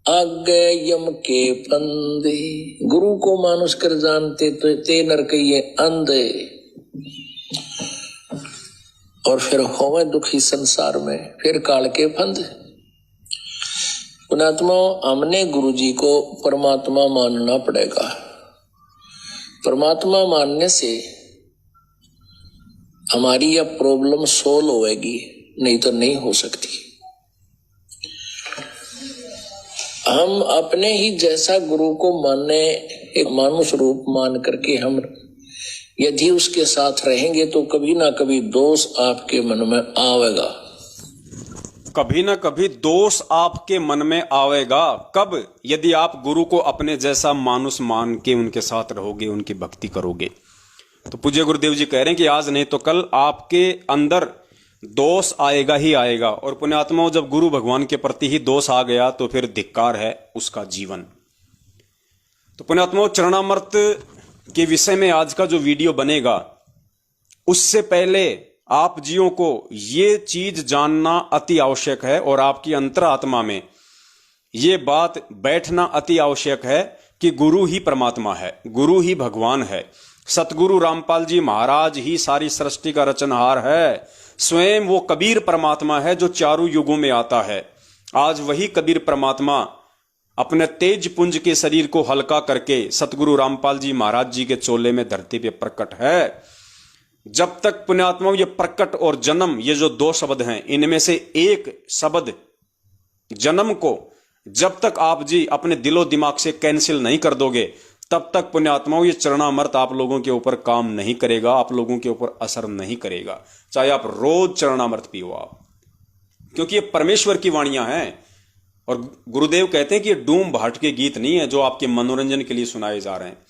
आगे यम के फंदे। गुरु को मानुष कर जानते तो ते नरकइये अंधे। और फिर होवे दुखी संसार में, फिर काल के फंद। पुणात्मा, हमने गुरु जी को परमात्मा मानना पड़ेगा। परमात्मा मानने से हमारी यह प्रॉब्लम सोल्व होएगी, नहीं तो नहीं हो सकती। हम अपने ही जैसा गुरु को मानने, एक मानुष रूप मान करके हम यदि उसके साथ रहेंगे तो कभी ना कभी दोष आपके मन में आवेगा। कभी ना कभी दोष आपके मन में आवेगा। कब? यदि आप गुरु को अपने जैसा मानुष मान के उनके साथ रहोगे, उनकी भक्ति करोगे। तो पूज्य गुरुदेव जी कह रहे हैं कि आज नहीं तो कल आपके अंदर दोष आएगा ही आएगा। और पुण्यात्माओं, जब गुरु भगवान के प्रति ही दोष आ गया तो फिर धिक्कार है उसका जीवन। तो पुण्यात्माओं, चरणामृत के विषय में आज का जो वीडियो बनेगा, उससे पहले आप जियों को ये चीज जानना अति आवश्यक है और आपकी अंतरात्मा में ये बात बैठना अति आवश्यक है कि गुरु ही परमात्मा है, गुरु ही भगवान है। सतगुरु रामपाल जी महाराज ही सारी सृष्टि का रचनहार है। स्वयं वो कबीर परमात्मा है जो चारों युगों में आता है। आज वही कबीर परमात्मा अपने तेज पुंज के शरीर को हल्का करके सतगुरु रामपाल जी महाराज जी के चोले में धरती पे प्रकट है। जब तक पुण्यात्माओं ये प्रकट और जन्म, ये जो दो शब्द हैं, इनमें से एक शब्द जन्म को जब तक आप जी अपने दिलो दिमाग से कैंसिल नहीं कर दोगे, तब तक पुण्यात्माओं ये चरणामृत आप लोगों के ऊपर काम नहीं करेगा, आप लोगों के ऊपर असर नहीं करेगा, चाहे आप रोज चरणामृत पियो आप, क्योंकि ये परमेश्वर की वाणियां हैं। और गुरुदेव कहते हैं कि ये डूम भाट के गीत नहीं है जो आपके मनोरंजन के लिए सुनाए जा रहे हैं।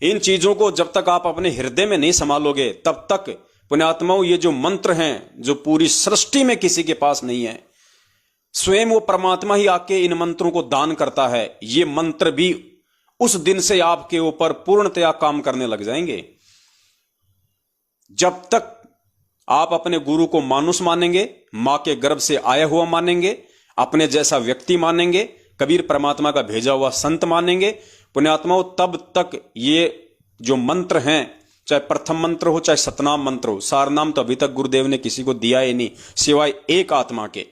इन चीजों को जब तक आप अपने हृदय में नहीं संभालोगे, तब तक पुण्यात्माओं ये जो मंत्र हैं जो पूरी सृष्टि में किसी के पास नहीं है, स्वयं वो परमात्मा ही आके इन मंत्रों को दान करता है, ये मंत्र भी उस दिन से आपके ऊपर पूर्णतया काम करने लग जाएंगे। जब तक आप अपने गुरु को मानुष मानेंगे, मां के गर्भ से आया हुआ मानेंगे, अपने जैसा व्यक्ति मानेंगे, कबीर परमात्मा का भेजा हुआ संत मानेंगे, पुण्यात्माओं, तब तक ये जो मंत्र हैं, चाहे प्रथम मंत्र हो चाहे सतनाम मंत्र हो, सारनाम तो अभी तक गुरुदेव ने किसी को दिया ही नहीं सिवाय एक आत्मा के,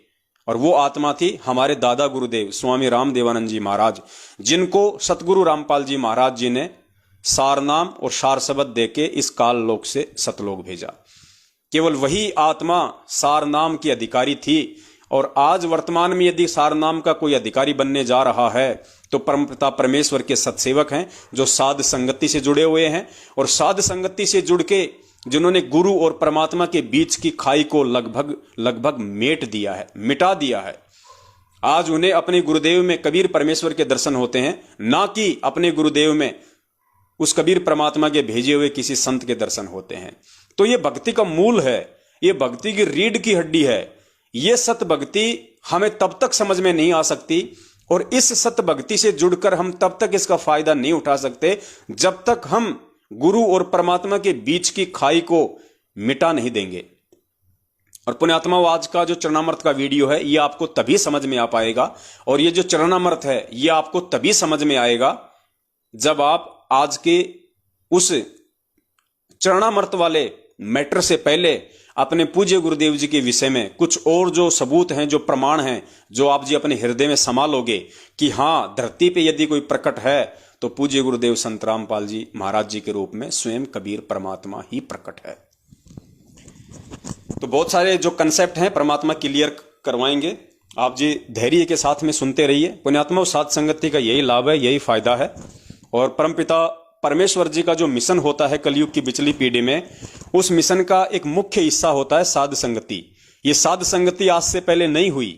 और वो आत्मा थी हमारे दादा गुरुदेव स्वामी रामदेवानंद जी महाराज, जिनको सतगुरु रामपाल जी महाराज जी ने सारनाम और सार शब्द देके इस काल लोक से सतलोक भेजा। केवल वही आत्मा सारनाम की अधिकारी थी। और आज वर्तमान में यदि सारनाम का कोई अधिकारी बनने जा रहा है तो परमपिता परमेश्वर के सत्सेवक हैं जो साध संगति से जुड़े हुए हैं, और साध संगति से जुड़ के जिन्होंने गुरु और परमात्मा के बीच की खाई को लगभग मेट दिया है, मिटा दिया है। आज उन्हें अपने गुरुदेव में कबीर परमेश्वर के दर्शन होते हैं, ना कि अपने गुरुदेव में उस कबीर परमात्मा के भेजे हुए किसी संत के दर्शन होते हैं। तो ये भक्ति का मूल है, ये भक्ति की रीढ़ की हड्डी है। ये सत भक्ति हमें तब तक समझ में नहीं आ सकती और इस सत भक्ति से जुड़कर हम तब तक इसका फायदा नहीं उठा सकते जब तक हम गुरु और परमात्मा के बीच की खाई को मिटा नहीं देंगे। और पुण्यात्मा, आज का जो चरणामृत का वीडियो है ये आपको तभी समझ में आ पाएगा, और ये जो चरणामृत है ये आपको तभी समझ में आएगा जब आप आज के उस चरणामृत वाले मैटर से पहले अपने पूज्य गुरुदेव जी के विषय में कुछ और जो सबूत हैं, जो प्रमाण हैं, जो आप जी अपने हृदय में संभालोगे कि हां, धरती पे यदि कोई प्रकट है तो पूज्य गुरुदेव संत रामपाल जी महाराज जी के रूप में स्वयं कबीर परमात्मा ही प्रकट है। तो बहुत सारे जो कंसेप्ट हैं परमात्मा क्लियर करवाएंगे, आप जी धैर्य के साथ में सुनते रहिए। पुण्यात्मा, साध संगति का यही लाभ है, यही फायदा है। और परमपिता परमेश्वर जी का जो मिशन होता है कलयुग की बिचली पीढ़ी में, उस मिशन का एक मुख्य हिस्सा होता है साध संगति। ये साध संगति आज से पहले नहीं हुई।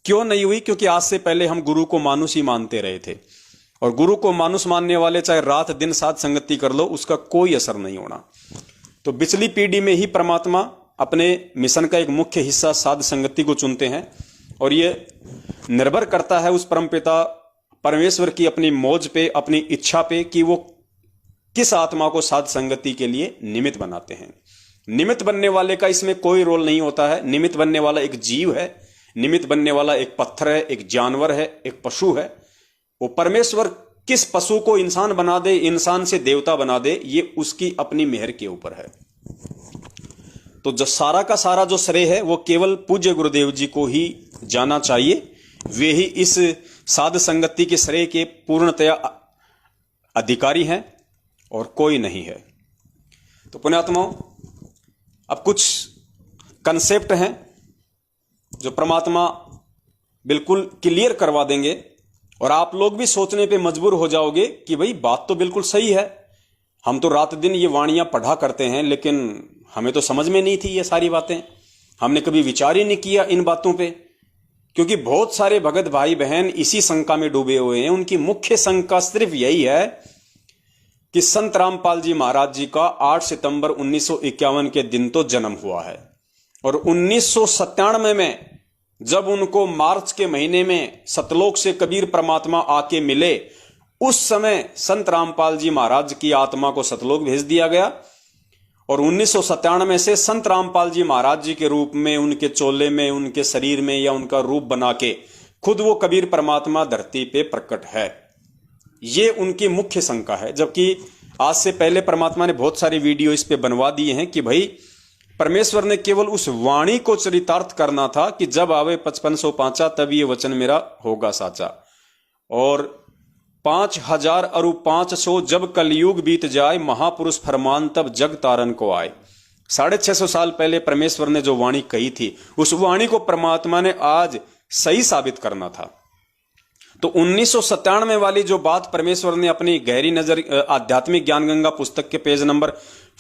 क्यों नहीं हुई? क्योंकि आज से पहले हम गुरु को मानुष ही मानते रहे थे, और गुरु को मानुष मानने वाले चाहे रात दिन साध संगति कर लो, उसका कोई असर नहीं होना। तो बिचली पीढ़ी में ही परमात्मा अपने मिशन का एक मुख्य हिस्सा साध संगति को चुनते हैं, और ये निर्भर करता है उस परमपिता परमेश्वर की अपनी मौज पे, अपनी इच्छा पे कि वो किस आत्मा को साध संगति के लिए निमित्त बनाते हैं। निमित्त बनने वाले का इसमें कोई रोल नहीं होता है। निमित्त बनने वाला एक जीव है, निमित्त बनने वाला एक पत्थर है, एक जानवर है, एक पशु है। वो परमेश्वर किस पशु को इंसान बना दे, इंसान से देवता बना दे, ये उसकी अपनी मेहर के ऊपर है। तो जो सारा का सारा जो श्रेय है वो केवल पूज्य गुरुदेव जी को ही जाना चाहिए। वे ही इस साध संगति के श्रेय के पूर्णतया अधिकारी हैं और कोई नहीं है। तो पुण्यात्माओं, अब कुछ कंसेप्ट हैं जो परमात्मा बिल्कुल क्लियर करवा देंगे और आप लोग भी सोचने पे मजबूर हो जाओगे कि भाई बात तो बिल्कुल सही है। हम तो रात दिन ये वाणियां पढ़ा करते हैं, लेकिन हमें तो समझ में नहीं थी ये सारी बातें। हमने कभी विचार ही नहीं किया इन बातों पे, क्योंकि बहुत सारे भगत भाई बहन इसी शंका में डूबे हुए हैं। उनकी मुख्य शंका सिर्फ यही है कि संत रामपाल जी महाराज जी का 8 सितंबर 1951 के दिन तो जन्म हुआ है और 1997 में जब उनको मार्च के महीने में सतलोक से कबीर परमात्मा आके मिले, उस समय संत रामपाल जी महाराज की आत्मा को सतलोक भेज दिया गया और 1997 से संत रामपाल जी महाराज जी के रूप में, उनके चोले में, उनके शरीर में या उनका रूप बना के खुद वो कबीर परमात्मा धरती पे प्रकट है। ये उनकी मुख्य शंका है। जबकि आज से पहले परमात्मा ने बहुत सारे वीडियो इस पे बनवा दिए हैं कि भाई परमेश्वर ने केवल उस वाणी को चरितार्थ करना था कि जब आवे 5505 तब ये वचन मेरा होगा साचा, और 5000 और 500 जब कलयुग बीत जाए, महापुरुष फरमान तब जग तारन को आए। 650 साल पहले परमेश्वर ने जो वाणी कही थी, उस वाणी को परमात्मा ने आज सही साबित करना था। तो 1997 वाली जो बात परमेश्वर ने अपनी गहरी नजर आध्यात्मिक ज्ञान गंगा पुस्तक के पेज नंबर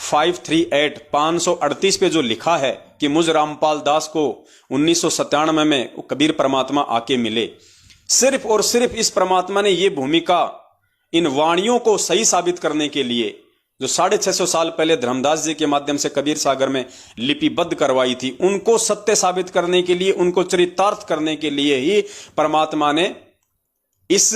538 पे जो लिखा है कि मुझ रामपाल दास को 1997 में कबीर परमात्मा आके मिले, सिर्फ और सिर्फ इस परमात्मा ने ये भूमिका इन वाणियों को सही साबित करने के लिए, जो 650 साल पहले धर्मदास जी के माध्यम से कबीर सागर में लिपिबद्ध करवाई थी, उनको सत्य साबित करने के लिए, उनको चरितार्थ करने के लिए ही परमात्मा ने इस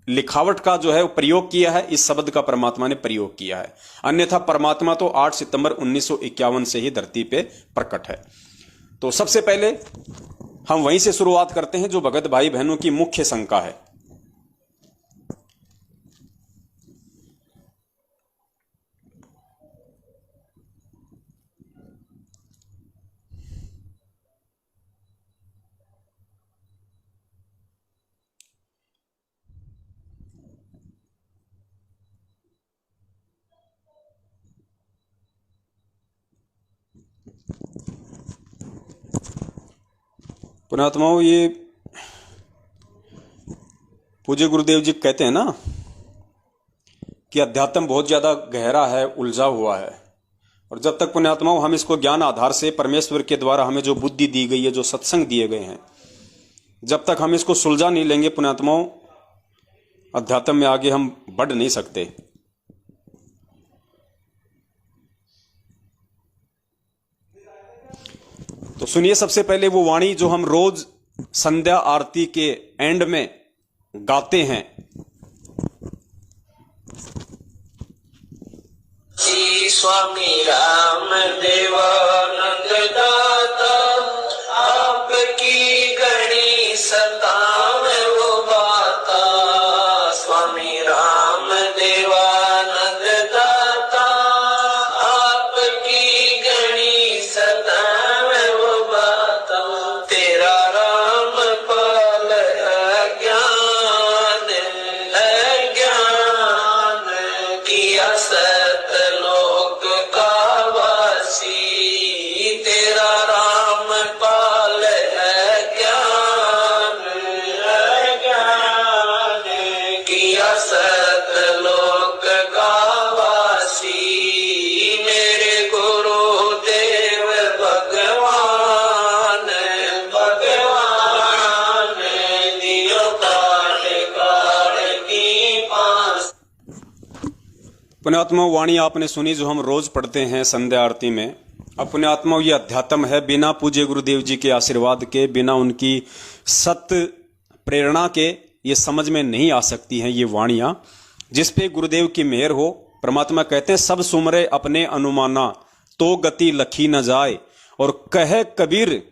लिखावट का जो है वो प्रयोग किया है, इस शब्द का परमात्मा ने प्रयोग किया है। अन्यथा परमात्मा तो 8 सितंबर 1951 से ही धरती पे प्रकट है। तो सबसे पहले हम वहीं से शुरुआत करते हैं जो भगत भाई बहनों की मुख्य शंका है। पुण्यात्माओं, ये पूज्य गुरुदेव जी कहते हैं ना कि अध्यात्म बहुत ज्यादा गहरा है, उलझा हुआ है, और जब तक पुण्यात्माओं हम इसको ज्ञान आधार से परमेश्वर के द्वारा हमें जो बुद्धि दी गई है, जो सत्संग दिए गए हैं, जब तक हम इसको सुलझा नहीं लेंगे पुण्यात्माओं, अध्यात्म में आगे हम बढ़ नहीं सकते। तो सुनिए सबसे पहले वो वाणी जो हम रोज संध्या आरती के एंड में गाते हैं। श्री स्वामी राम देवानंद दाता, आपकी गणी सतावे वो बाता। स्वामी राम देवानंद दाता, आपकी गणी सतावे वो बाता। तेरा राम पाल अज्ञान किया सतलोक का वासी। तेरा राम पाल अज्ञान किया सतलोक का वासी। मेरे गुरुदेव भगवान दियो काट काट की पास। पुण्यात्मा वाणी आपने सुनी जो हम रोज पढ़ते हैं संध्या आरती में। अब पुण्यात्मा ये अध्यात्म है, बिना पूज्य गुरुदेव जी के आशीर्वाद के, बिना उनकी सत्य प्रेरणा के ये समझ में नहीं आ सकती हैं ये वाणियां, जिस पे गुरुदेव की मेहर हो। परमात्मा कहते हैं सब सुमरे अपने अनुमाना, तो गति लखी न जाए, और कहे कबीर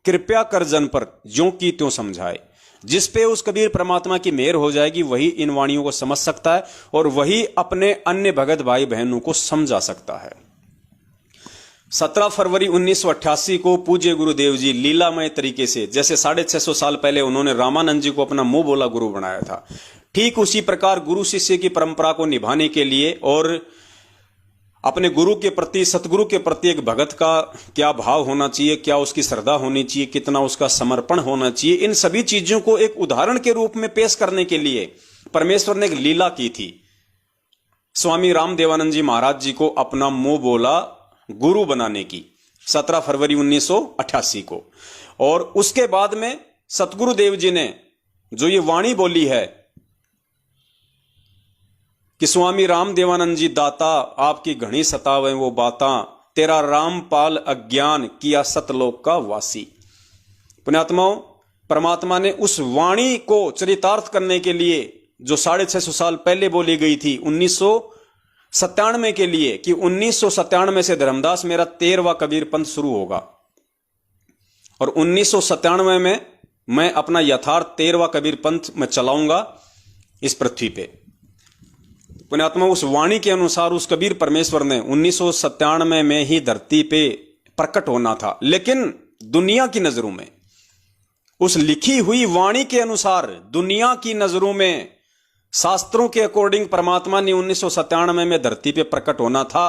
कृपया कर जन पर ज्यों की त्यों समझाए। जिस पे उस कबीर परमात्मा की मेहर हो जाएगी वही इन वाणियों को समझ सकता है और वही अपने अन्य भगत भाई बहनों को समझा सकता है। 17 फरवरी 1988 को पूज्य गुरुदेव जी लीलामय तरीके से, जैसे 650 साल पहले उन्होंने रामानंद जी को अपना मुंह बोला गुरु बनाया था, ठीक उसी प्रकार गुरु शिष्य की परंपरा को निभाने के लिए और अपने गुरु के प्रति, सतगुरु के प्रति एक भगत का क्या भाव होना चाहिए, क्या उसकी श्रद्धा होनी चाहिए, कितना उसका समर्पण होना चाहिए, इन सभी चीजों को एक उदाहरण के रूप में पेश करने के लिए परमेश्वर ने एक लीला की थी। स्वामी रामदेवानंद जी महाराज जी को अपना मुंह बोला गुरु बनाने की 17 फरवरी 1988 को। और उसके बाद में सतगुरुदेव जी ने जो ये वाणी बोली है कि स्वामी रामदेवानंद जी दाता आपकी घनी सतावे वो बाता, तेरा रामपाल अज्ञान किया सतलोक का वासी। पुण्यात्माओं, परमात्मा ने उस वाणी को चरितार्थ करने के लिए जो 650 साल पहले बोली गई थी 1997 के लिए, कि 1997 से धर्मदास मेरा 13वां कबीर पंथ शुरू होगा और 1997 में मैं अपना यथार्थ 13वां कबीर पंथ में चलाऊंगा इस पृथ्वी पे। पुण्यात्मा, उस वाणी के अनुसार उस कबीर परमेश्वर ने 1997 में ही धरती पे प्रकट होना था, लेकिन दुनिया की नजरों में, उस लिखी हुई वाणी के अनुसार दुनिया की नजरों में, शास्त्रों के अकॉर्डिंग परमात्मा ने 1997 में धरती पे प्रकट होना था।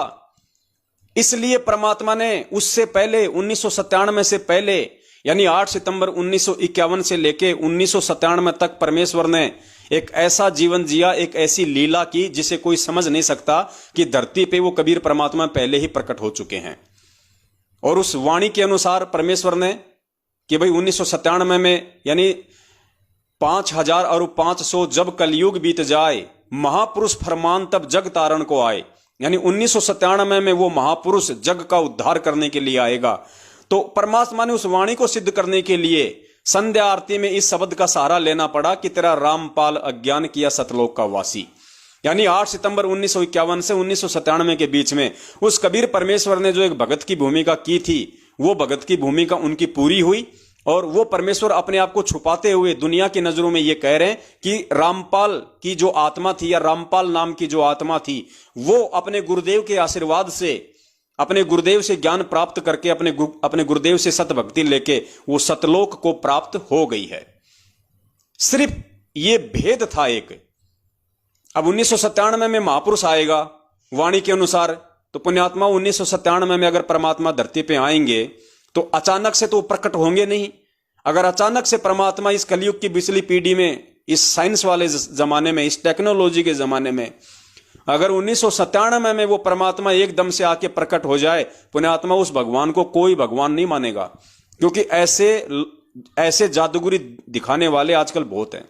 इसलिए परमात्मा ने उससे पहले 1997 से पहले यानी 8 सितंबर 1951 से लेके 1997 तक परमेश्वर ने एक ऐसा जीवन जिया, एक ऐसी लीला की जिसे कोई समझ नहीं सकता कि धरती पे वो कबीर परमात्मा पहले ही प्रकट हो चुके हैं। और उस वाणी के अनुसार परमेश्वर ने कि भाई 1997 में यानी 5000 और 500 जब कलयुग बीत जाए, महापुरुष फरमान तब जग तारण को आए, यानी 1997 में वो महापुरुष जग का उद्धार करने के लिए आएगा। तो परमात्मा ने उस वाणी को सिद्ध करने के लिए संध्या आरती में इस शब्द का सहारा लेना पड़ा कि तेरा रामपाल अज्ञान किया सतलोक का वासी। यानी 8 सितंबर 1951 से 1997 के बीच में उस कबीर परमेश्वर ने जो एक भगत की भूमिका की थी, वो भगत की भूमिका उनकी पूरी हुई और वो परमेश्वर अपने आप को छुपाते हुए दुनिया की नजरों में ये कह रहे हैं कि रामपाल की जो आत्मा थी या रामपाल नाम की जो आत्मा थी, वो अपने गुरुदेव के आशीर्वाद से, अपने गुरुदेव से ज्ञान प्राप्त करके, अपने गुरुदेव से सतभक्ति लेके वो सतलोक को प्राप्त हो गई है। सिर्फ ये भेद था एक। अब 1997 में महापुरुष आएगा वाणी के अनुसार, तो पुण्यात्मा 1997 में अगर परमात्मा धरती पे आएंगे तो अचानक से तो प्रकट होंगे नहीं। अगर अचानक से परमात्मा इस कलयुग की पिछली पीढ़ी में, इस साइंस वाले जमाने में, इस टेक्नोलॉजी के जमाने में, अगर 1997 में वो परमात्मा एकदम से आके प्रकट हो जाए, पुण्यात्मा उस भगवान को कोई भगवान नहीं मानेगा, क्योंकि ऐसे जादूगरी दिखाने वाले आजकल बहुत हैं।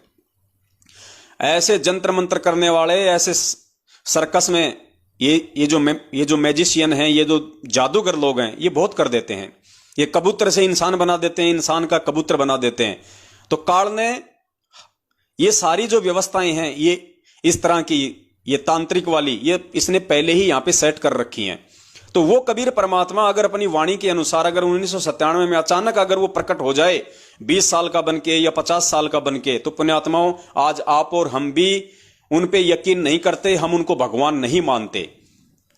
ऐसे जंत्र मंत्र करने वाले, ऐसे सर्कस में ये जो मैजिशियन हैं, ये जो जादूगर लोग हैं, ये बहुत कर देते हैं। ये कबूतर से इंसान बना देते हैं, इंसान का कबूतर बना देते हैं। तो काल ने ये सारी जो व्यवस्थाएं हैं, ये इस तरह की, ये तांत्रिक वाली, ये इसने पहले ही यहां पे सेट कर रखी हैं। तो वो कबीर परमात्मा अगर अपनी वाणी के अनुसार अगर 1997 में अचानक अगर वो प्रकट हो जाए 20 साल का बनके या 50 साल का बनके, तो पुण्यात्माओं आज आप और हम भी उन पे यकीन नहीं करते, हम उनको भगवान नहीं मानते।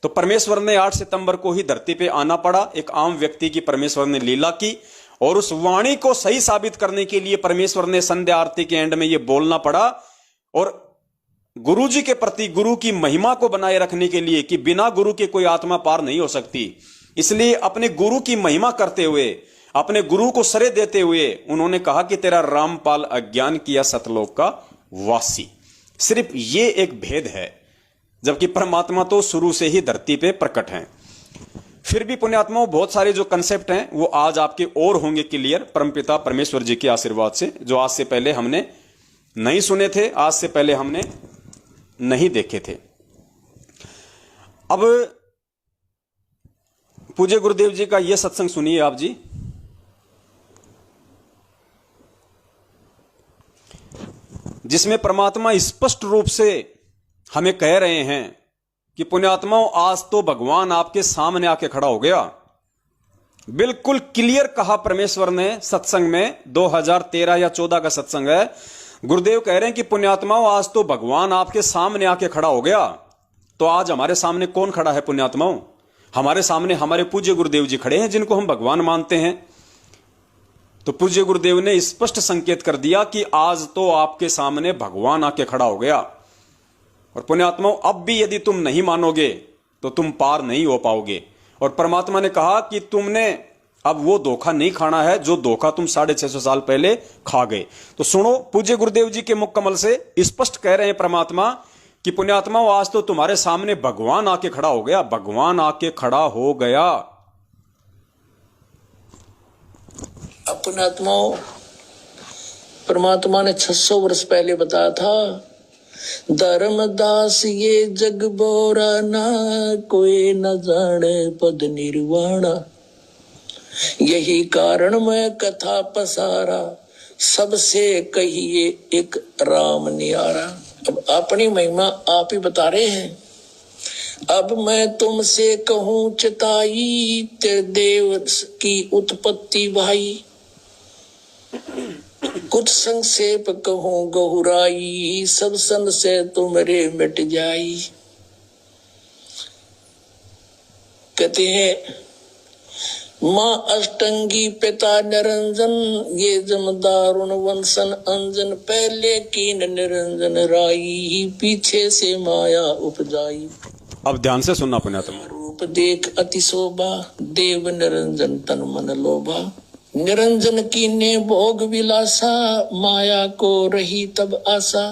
तो परमेश्वर ने 8 सितंबर को ही धरती पे आना पड़ा। एक आम व्यक्ति की परमेश्वर ने लीला की और उस वाणी को सही साबित करने के लिए परमेश्वर ने संध्या आरती के एंड में ये बोलना पड़ा और गुरु जी के प्रति, गुरु की महिमा को बनाए रखने के लिए कि बिना गुरु के कोई आत्मा पार नहीं हो सकती, इसलिए अपने गुरु की महिमा करते हुए, अपने गुरु को श्रेय देते हुए उन्होंने कहा कि तेरा रामपाल अज्ञान किया सतलोक का वासी। सिर्फ ये एक भेद है, जबकि परमात्मा तो शुरू से ही धरती पे प्रकट हैं। फिर भी पुण्यात्माओं बहुत सारे जो कंसेप्ट हैं वो आज आपके और होंगे क्लियर, परमपिता परमेश्वर जी के आशीर्वाद से, जो आज से पहले हमने नहीं सुने थे, आज से पहले हमने नहीं देखे थे। अब पूज्य गुरुदेव जी का यह सत्संग सुनिए आप जी। जिसमें परमात्मा स्पष्ट रूप से हमें कह रहे हैं कि पुण्यात्माओं आज तो भगवान आपके सामने आके खड़ा हो गया बिल्कुल क्लियर कहा परमेश्वर ने सत्संग में। 2013 या 14 का सत्संग है। गुरुदेव कह रहे हैं कि पुण्यात्माओं, आज तो भगवान आपके सामने आके खड़ा हो गया। तो आज हमारे सामने कौन खड़ा है पुण्यात्माओं? हमारे सामने हमारे पूज्य गुरुदेव जी खड़े हैं, जिनको हम भगवान मानते हैं। तो पूज्य गुरुदेव ने स्पष्ट संकेत कर दिया कि आज तो आपके सामने भगवान आके खड़ा हो गया। और पुण्यात्माओं, अब भी यदि तुम नहीं मानोगे तो तुम पार नहीं हो पाओगे। और परमात्मा ने कहा कि तुमने अब वो धोखा नहीं खाना है जो धोखा तुम 650 साल पहले खा गए। तो सुनो, पूज्य गुरुदेव जी के मुख कमल से स्पष्ट कह रहे हैं परमात्मा कि पुण्यात्माओं, आज तो तुम्हारे सामने भगवान आके खड़ा हो गया। भगवान आके खड़ा हो गया। अब पुण्यात्माओं, परमात्मा ने 600 वर्ष पहले बताया था, धर्मदास ये जग बोरा ना, कोई न जाने पद निर्वाणा। यही कारण मैं कथा पसारा, सबसे कहिए एक राम नियारा। अब अपनी महिमा आप ही बता रहे हैं। अब मैं तुमसे कहूं चिताई, तेरे देव की उत्पत्ति भाई। कुछ संक्षेप कहूं गहुराई, सब सन से तुमरे मिट जाई। कहते हैं माँ अष्टंगी पिता निरंजन, ये जमदारुण वंशन अंजन। पहले कीन निरंजन राई, पीछे से माया उपजाई। अब ध्यान से सुनना पुण्यात्मा। रूप देख अति शोभा, देव निरंजन तन मन लोभा। निरंजन कीने भोग विलासा, माया को रही तब आशा।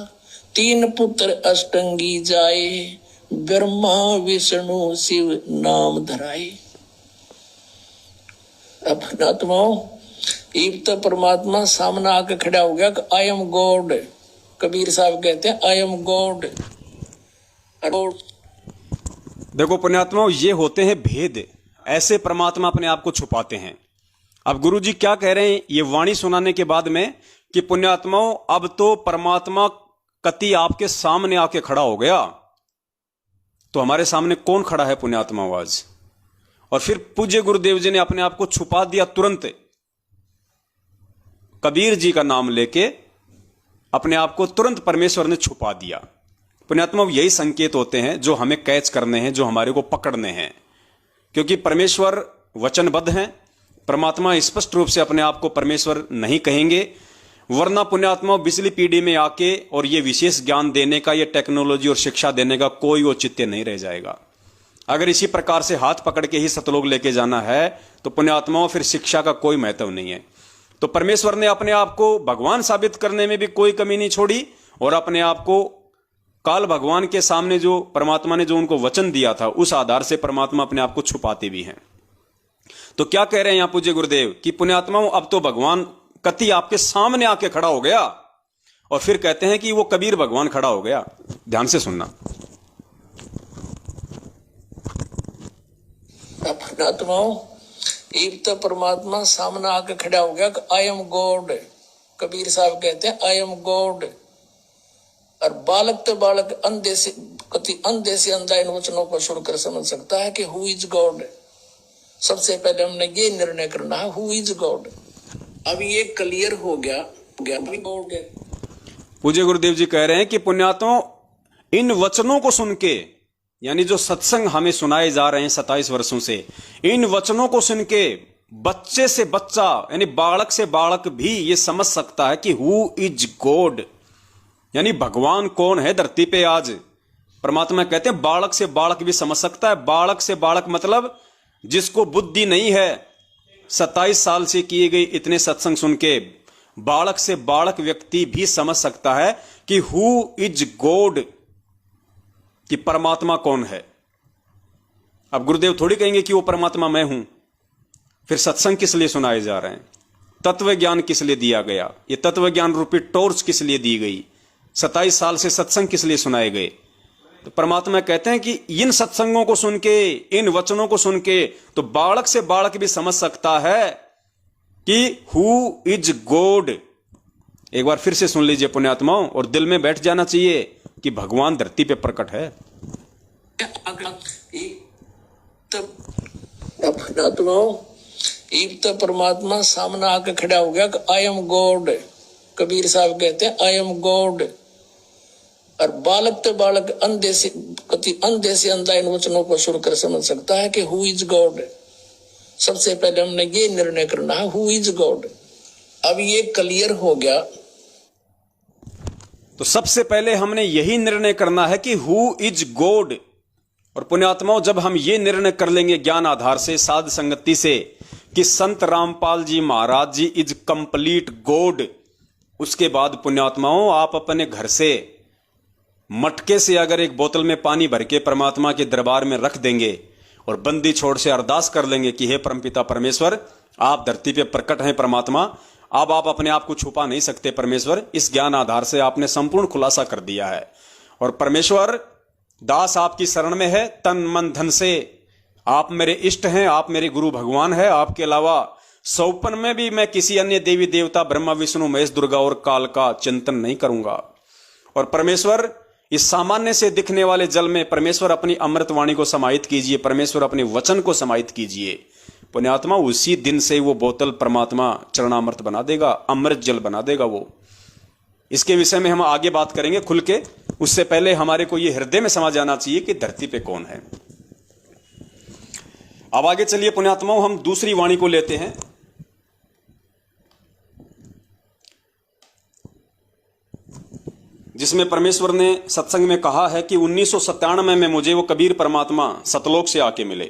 3 पुत्र अष्टंगी जाए, ब्रह्मा विष्णु शिव नाम धराए। अब आत्माओं, एक तो परमात्मा सामने आके खड़ा हो गया कि आई एम गॉड। कबीर साहब कहते हैं आई एम गॉड। देखो पुण्यात्माओं, ये होते हैं भेद। ऐसे परमात्मा अपने आप को छुपाते हैं। अब गुरु जी क्या कह रहे हैं ये वाणी सुनाने के बाद में कि पुण्यात्माओं, अब तो परमात्मा कति आपके सामने आके खड़ा हो गया। तो हमारे सामने कौन खड़ा है पुण्यात्माओं आज? और फिर पूज्य गुरुदेव जी ने अपने आप को छुपा दिया तुरंत। कबीर जी का नाम लेके अपने आप को तुरंत परमेश्वर ने छुपा दिया। पुण्यात्माओं, यही संकेत होते हैं जो हमें कैच करने हैं, जो हमारे को पकड़ने हैं। क्योंकि परमेश्वर वचनबद्ध हैं। परमात्मा स्पष्ट रूप से अपने आप को परमेश्वर नहीं कहेंगे, वरना पुण्यात्मा बिजली पीढ़ी में आके और ये विशेष ज्ञान देने का, ये टेक्नोलॉजी और शिक्षा देने का कोई औचित्य नहीं रह जाएगा। अगर इसी प्रकार से हाथ पकड़ के ही सतलोक लेके जाना है तो पुण्यात्माओं फिर शिक्षा का कोई महत्व नहीं है। तो परमेश्वर ने अपने आप को भगवान साबित करने में भी कोई कमी नहीं छोड़ी, और अपने आप को काल भगवान के सामने जो परमात्मा ने जो उनको वचन दिया था, उस आधार से परमात्मा अपने आप को छुपाते भी हैं। तो क्या कह रहे हैं यहां पूज्य गुरुदेव कि पुण्यात्माओं, अब तो भगवान कति आपके सामने आके खड़ा हो गया। और फिर कहते हैं कि वो कबीर भगवान खड़ा हो गया। ध्यान से सुनना। पुण्यात्माओं, एक तो परमात्मा सामने आके खड़ा हो गया कि आई एम गॉड। कबीर साहब कहते हैं आई एम गॉड। और बालक तो बालक अंधे से अंधा इन वचनों को सुनकर समझ सकता है कि हु इज गॉड। सबसे पहले हमने ये निर्णय करना है हु इज गॉड। अब ये क्लियर हो गया गॉड। पूज्य गुरुदेव जी कह रहे हैं कि पुण्यात्माओं, इन वचनों को सुन के, यानी जो सत्संग हमें सुनाए जा रहे हैं 27 वर्षों से, इन वचनों को सुन के बच्चे से बच्चा यानी बालक से बालक भी ये समझ सकता है कि हु इज गॉड, यानी भगवान कौन है धरती पे आज। परमात्मा कहते हैं बालक से बालक भी समझ सकता है। बालक से बालक मतलब जिसको बुद्धि नहीं है, 27 साल से किए गए इतने सत्संग सुन के बालक से बालक व्यक्ति भी समझ सकता है कि हु इज गॉड, कि परमात्मा कौन है। अब गुरुदेव थोड़ी कहेंगे कि वो परमात्मा मैं हूं। फिर सत्संग किस लिए सुनाए जा रहे हैं? तत्व ज्ञान किस लिए दिया गया? ये तत्व ज्ञान रूपी टॉर्च किस लिए दी गई? 27 साल से सत्संग किस लिए सुनाए गए? तो परमात्मा कहते हैं कि इन सत्संगों को सुन के, इन वचनों को सुन के तो बालक से बालक भी समझ सकता है कि हु इज गॉड। एक बार फिर से सुन लीजिए पुण्यात्माओं, और दिल में बैठ जाना चाहिए कि भगवान धरती पे प्रकट है। एक तो परमात्मा सामने आके खड़ा हो गया कि आई एम गॉड। कबीर साहब कहते हैं आई एम गॉड। और बालक तो बालक अंधे से अंधा इन वचनों को सुनकर समझ सकता है कि हु इज गॉड। सबसे पहले हमने ये निर्णय करना है हु इज गॉड। अब ये क्लियर हो गया तो सबसे पहले हमने यही निर्णय करना है कि हु इज गॉड। और पुण्यात्माओं, जब हम ये निर्णय कर लेंगे ज्ञान आधार से, साध संगति से, कि संत रामपाल जी महाराज जी इज कंप्लीट गॉड, उसके बाद पुण्यात्माओं आप अपने घर से मटके से अगर एक बोतल में पानी भर के परमात्मा के दरबार में रख देंगे और बंदी छोड़ से अरदास कर लेंगे कि हे परमपिता परमेश्वर, आप धरती पे प्रकट हैं परमात्मा, अब आप अपने आप को छुपा नहीं सकते परमेश्वर। इस ज्ञान आधार से आपने संपूर्ण खुलासा कर दिया है और परमेश्वर दास आपकी शरण में है तन मन धन से। आप मेरे इष्ट हैं, आप मेरे गुरु भगवान है। आपके अलावा सौपन में भी मैं किसी अन्य देवी देवता ब्रह्मा विष्णु महेश दुर्गा और काल का चिंतन नहीं करूंगा। और परमेश्वर इस सामान्य से दिखने वाले जल में परमेश्वर अपनी अमृत वाणी को समाहित कीजिए, परमेश्वर अपने वचन को समाहित कीजिए। पुण्यात्मा, उसी दिन से वो बोतल परमात्मा चरणामृत बना देगा, अमृत जल बना देगा वो। इसके विषय में हम आगे बात करेंगे खुल के। उससे पहले हमारे को ये हृदय में समझ आना चाहिए कि धरती पे कौन है। अब आगे चलिए पुण्यात्माओं, हम दूसरी वाणी को लेते हैं। जिसमें परमेश्वर ने सत्संग में कहा है कि 1997 में मुझे वो कबीर परमात्मा सतलोक से आके मिले।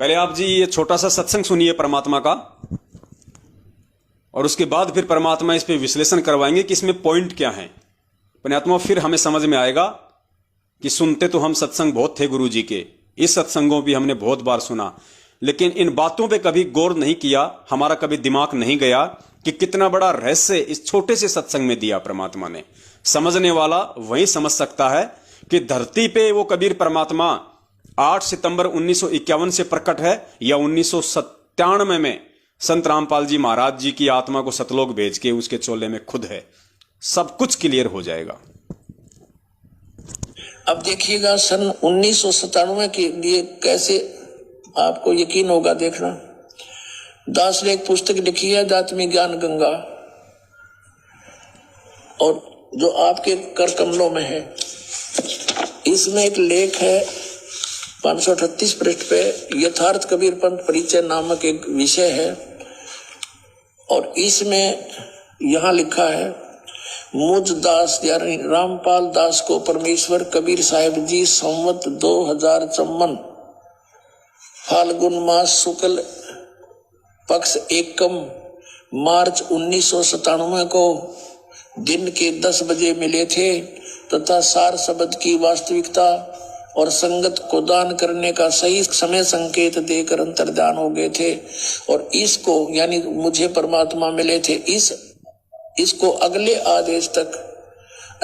पहले आप जी ये छोटा सा सत्संग सुनिए परमात्मा का, और उसके बाद फिर परमात्मा इस पे विश्लेषण करवाएंगे कि इसमें पॉइंट क्या है। पुण्यात्मा, फिर हमें समझ में आएगा कि सुनते तो हम सत्संग बहुत थे गुरु जी के, इस सत्संगों भी हमने बहुत बार सुना, लेकिन इन बातों पे कभी गौर नहीं किया, हमारा कभी दिमाग नहीं गया कि कितना बड़ा रहस्य इस छोटे से सत्संग में दिया परमात्मा ने। समझने वाला वही समझ सकता है कि धरती पे वो कबीर परमात्मा 8 सितंबर 1951 से प्रकट है या 1997 में संत रामपाल जी महाराज जी की आत्मा को सतलोक भेज के उसके चोले में खुद है। सब कुछ क्लियर हो जाएगा। अब देखिएगा सन 1997 के लिए कैसे आपको यकीन होगा। देखना, दास ने एक पुस्तक लिखी है आध्यात्मी ज्ञान गंगा, और जो आपके कर कमलों में है, इसमें एक लेख है 538 पृष्ठ पे, यथार्थ कबीर पंथ परिचय नामक एक विषय है। और इसमें यहां लिखा है, मुझ दास यानी रामपाल दास को परमेश्वर कबीर साहिब जी संवत 2054 फाल्गुन मास शुक्ल पक्ष एकम मार्च 1997 को दिन के 10 बजे मिले थे तथा सार शब्द की वास्तविकता और संगत को दान करने का सही समय संकेत देकर अंतर्धान हो गए थे। और इसको यानी मुझे परमात्मा मिले थे, इसको अगले आदेश तक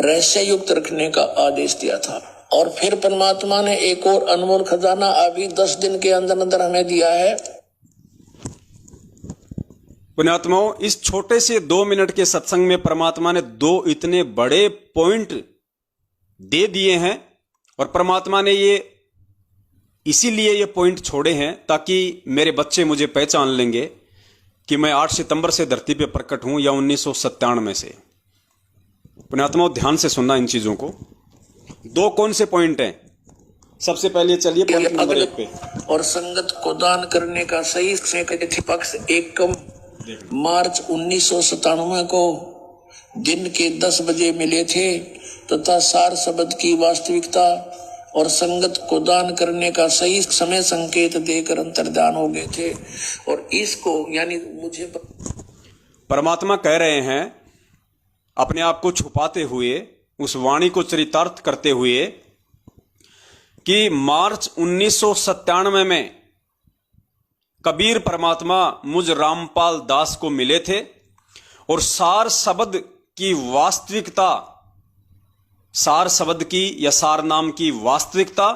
रहस्य युक्त रखने का आदेश दिया था। और फिर परमात्मा ने एक और अनमोल खजाना अभी 10 दिन के अंदर अंदर हमें दिया है। पुण्यात्माओं, इस छोटे से 2 मिनट के सत्संग में परमात्मा ने 2 इतने बड़े पॉइंट दे दिए हैं। और परमात्मा ने ये इसीलिए ये पॉइंट छोड़े हैं ताकि मेरे बच्चे मुझे पहचान लेंगे कि मैं 8 सितंबर से धरती पे प्रकट हूं या 1997 से। पुण्यात्माओं, ध्यान से सुनना इन चीजों को। 2 कौन से पॉइंट हैं? सबसे पहले चलिए पॉइंट नंबर 1 पे, और संगत को दान करने का सही पक्ष एकम मार्च 1997 को दिन के 10 बजे मिले थे तथा सार शब्द की वास्तविकता और संगत को दान करने का सही समय संकेत देकर अंतर्धान हो गए थे। और इसको यानी मुझे परमात्मा कह रहे हैं अपने आप को छुपाते हुए, उस वाणी को चरितार्थ करते हुए कि मार्च 1997 में कबीर परमात्मा मुझ रामपाल दास को मिले थे और सार शब्द की वास्तविकता, सार शब्द की या सार नाम की वास्तविकता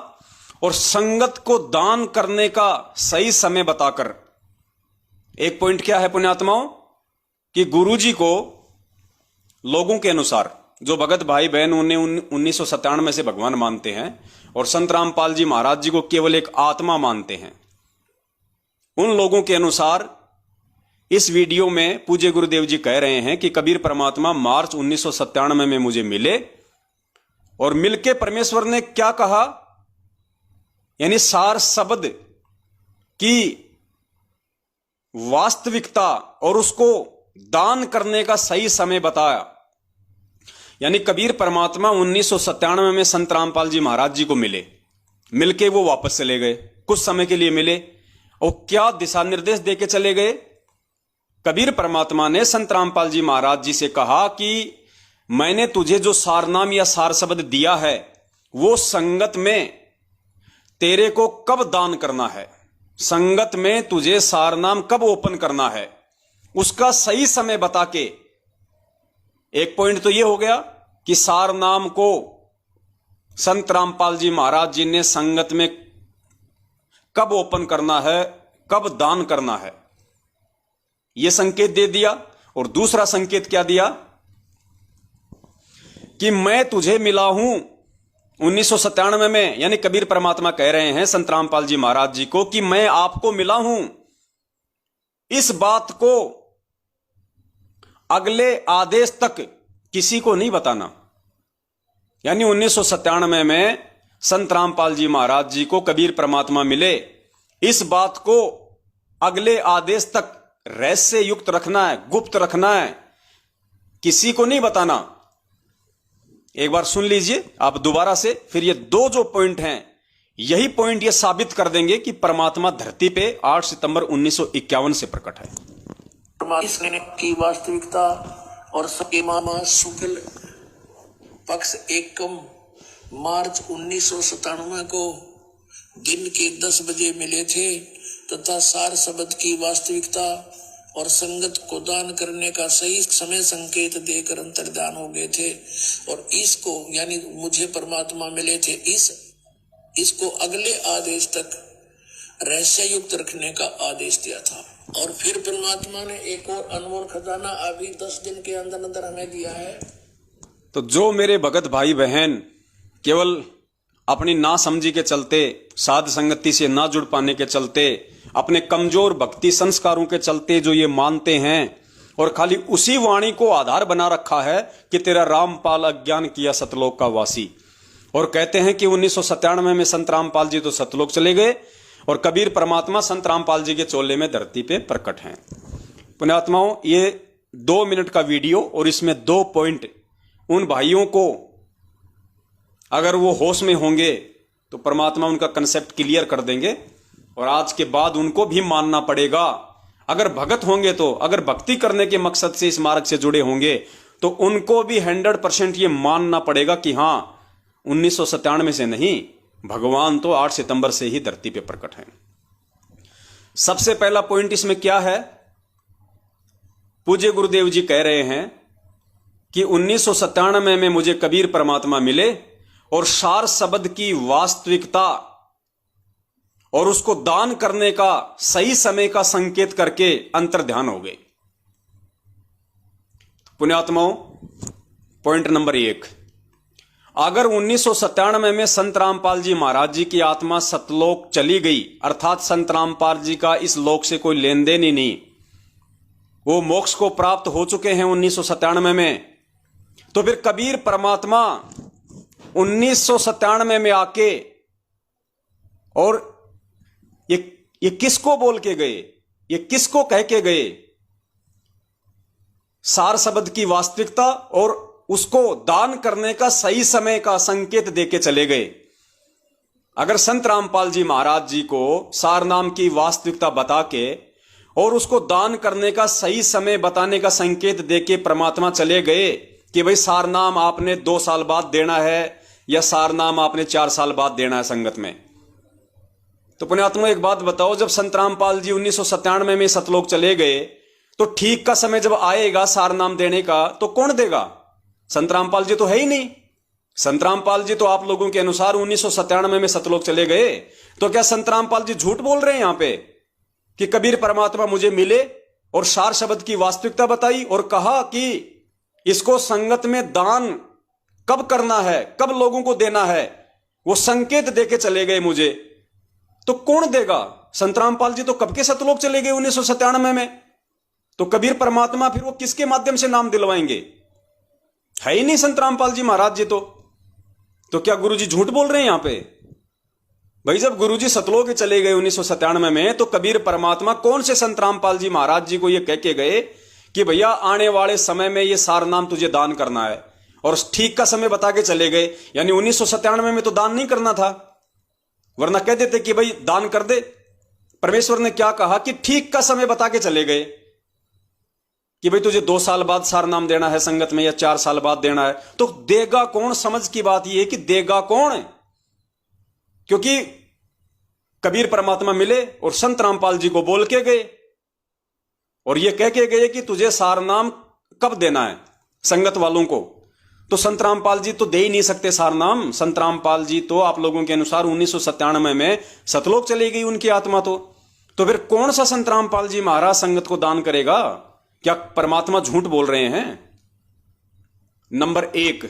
और संगत को दान करने का सही समय बताकर। एक पॉइंट क्या है पुण्यात्माओं कि गुरुजी को लोगों के अनुसार जो भगत भाई बहन उन्हें 1997 से भगवान मानते हैं और संत रामपाल जी महाराज जी को केवल एक आत्मा मानते हैं, उन लोगों के अनुसार इस वीडियो में पूज्य गुरुदेव जी कह रहे हैं कि कबीर परमात्मा मार्च 1997 में मुझे मिले और मिलके परमेश्वर ने क्या कहा, यानी सार शब्द की वास्तविकता और उसको दान करने का सही समय बताया। यानी कबीर परमात्मा 1997 में संत रामपाल जी महाराज जी को मिले, मिलके वो वापस चले गए, कुछ समय के लिए मिले और क्या दिशा निर्देश देके चले गए। कबीर परमात्मा ने संत रामपाल जी महाराज जी से कहा कि मैंने तुझे जो सारनाम या सार शब्द दिया है वो संगत में तेरे को कब दान करना है, संगत में तुझे सारनाम कब ओपन करना है, उसका सही समय बता के। एक पॉइंट तो ये हो गया कि सारनाम को संत रामपाल जी महाराज जी ने संगत में कब ओपन करना है, कब दान करना है, यह संकेत दे दिया। और दूसरा संकेत क्या दिया कि मैं तुझे मिला हूं 1997 में, यानी कबीर परमात्मा कह रहे हैं संत रामपाल जी महाराज जी को कि मैं आपको मिला हूं, इस बात को अगले आदेश तक किसी को नहीं बताना। यानी 1997 में संत रामपाल जी महाराज जी को कबीर परमात्मा मिले, इस बात को अगले आदेश तक रहस्य युक्त रखना है, गुप्त रखना है, किसी को नहीं बताना। एक बार सुन लीजिए आप दोबारा से, फिर ये दो जो पॉइंट हैं यही पॉइंट ये साबित कर देंगे कि परमात्मा धरती पे 8 सितंबर 1951 से प्रकट है। परमात्मा की वास्तविकता और सके मामा शुक्ल पक्ष एकम मार्च 1997 को दिन के 10 बजे मिले थे तथा सार शब्द की वास्तविकता और संगत को दान करने का सही समय संकेत देकर अंतर्धान हो गए थे। और इसको यानी मुझे परमात्मा मिले थे, इसको अगले आदेश तक रहस्य युक्त रखने का आदेश दिया था। और फिर परमात्मा ने एक और अनमोल खजाना अभी 10 दिन के अंदर अंदर हमें दिया है। तो जो मेरे भगत भाई बहन केवल अपनी ना समझी के चलते, साध संगति से ना जुड़ पाने के चलते, अपने कमजोर भक्ति संस्कारों के चलते जो ये मानते हैं और खाली उसी वाणी को आधार बना रखा है कि तेरा रामपाल अज्ञान किया सतलोक का वासी, और कहते हैं कि 1997 में संत रामपाल जी तो सतलोक चले गए और कबीर परमात्मा संत रामपाल जी के चोले में धरती पे प्रकट हैं। पुण्यात्माओं, ये 2 मिनट का वीडियो और इसमें 2 पॉइंट उन भाइयों को अगर वो होश में होंगे तो परमात्मा उनका कंसेप्ट क्लियर कर देंगे और आज के बाद उनको भी मानना पड़ेगा। अगर भगत होंगे तो, अगर भक्ति करने के मकसद से इस मार्ग से जुड़े होंगे तो उनको भी 100% ये मानना पड़ेगा कि हां 1997 से नहीं, भगवान तो 8 सितंबर से ही धरती पे प्रकट हैं। सबसे पहला पॉइंट इसमें क्या है, पूज्य गुरुदेव जी कह रहे हैं कि 1997 में मुझे कबीर परमात्मा मिले और सार शब्द की वास्तविकता और उसको दान करने का सही समय का संकेत करके अंतर्ध्यान हो गए। पुण्यात्माओं, पॉइंट नंबर 1, अगर 1997 में संत रामपाल जी महाराज जी की आत्मा सतलोक चली गई, अर्थात संत रामपाल जी का इस लोक से कोई लेन देन ही नहीं, वो मोक्ष को प्राप्त हो चुके हैं 1997 में, तो फिर कबीर परमात्मा 1997 में आके और ये किसको बोल के गए, ये किसको कह के गए, सार शब्द की वास्तविकता और उसको दान करने का सही समय का संकेत देके चले गए। अगर संत रामपाल जी महाराज जी को सार नाम की वास्तविकता बता के और उसको दान करने का सही समय बताने का संकेत देके परमात्मा चले गए कि भाई सार नाम आपने 2 साल बाद देना है या सार नाम आपने 4 साल बाद देना है संगत में, तो पुण्यात्मा एक बात बताओ, जब संत रामपाल जी 1997 में सतलोक चले गए तो ठीक का समय जब आएगा सार नाम देने का तो कौन देगा? संत रामपाल जी तो है ही नहीं। संत रामपाल जी तो आप लोगों के अनुसार 1997 में सतलोक चले गए, तो क्या संत रामपाल जी झूठ बोल रहे हैं यहां पे कि कबीर परमात्मा मुझे मिले और सार शब्द की वास्तविकता बताई और कहा कि इसको संगत में दान कब करना है, कब लोगों को देना है, वो संकेत देके चले गए मुझे। तो कौन देगा? संत रामपाल जी तो कब के सतलोक चले गए 1997 में। तो कबीर परमात्मा फिर वो किसके माध्यम से नाम दिलवाएंगे? है ही नहीं संत रामपाल जी महाराज जी। तो क्या गुरुजी झूठ बोल रहे हैं यहां पे? भाई जब गुरुजी सतलोक चले गए 1997 में, तो कबीर परमात्मा कौन से संत रामपाल जी महाराज जी को ये कह के गए कि भैया आने वाले समय में ये सार नाम तुझे दान करना है, और ठीक का समय बता के चले गए। यानी 1997 में तो दान नहीं करना था, वरना कह देते कि भाई दान कर दे। परमेश्वर ने क्या कहा कि ठीक का समय बता के चले गए कि भाई तुझे 2 साल बाद सार नाम देना है संगत में, या 4 साल बाद देना है। तो देगा कौन? समझ की बात यह है कि देगा कौन? क्योंकि कबीर परमात्मा मिले और संत रामपाल जी को बोल के गए और ये कह के गए कि तुझे सार नाम कब देना है संगत वालों को। तो संत रामपाल जी तो दे ही नहीं सकते सार नाम। संत रामपाल जी तो आप लोगों के अनुसार 1997 में सतलोक चली गई उनकी आत्मा। तो फिर कौन सा संत रामपाल जी महाराज संगत को दान करेगा? क्या परमात्मा झूठ बोल रहे हैं? नंबर 1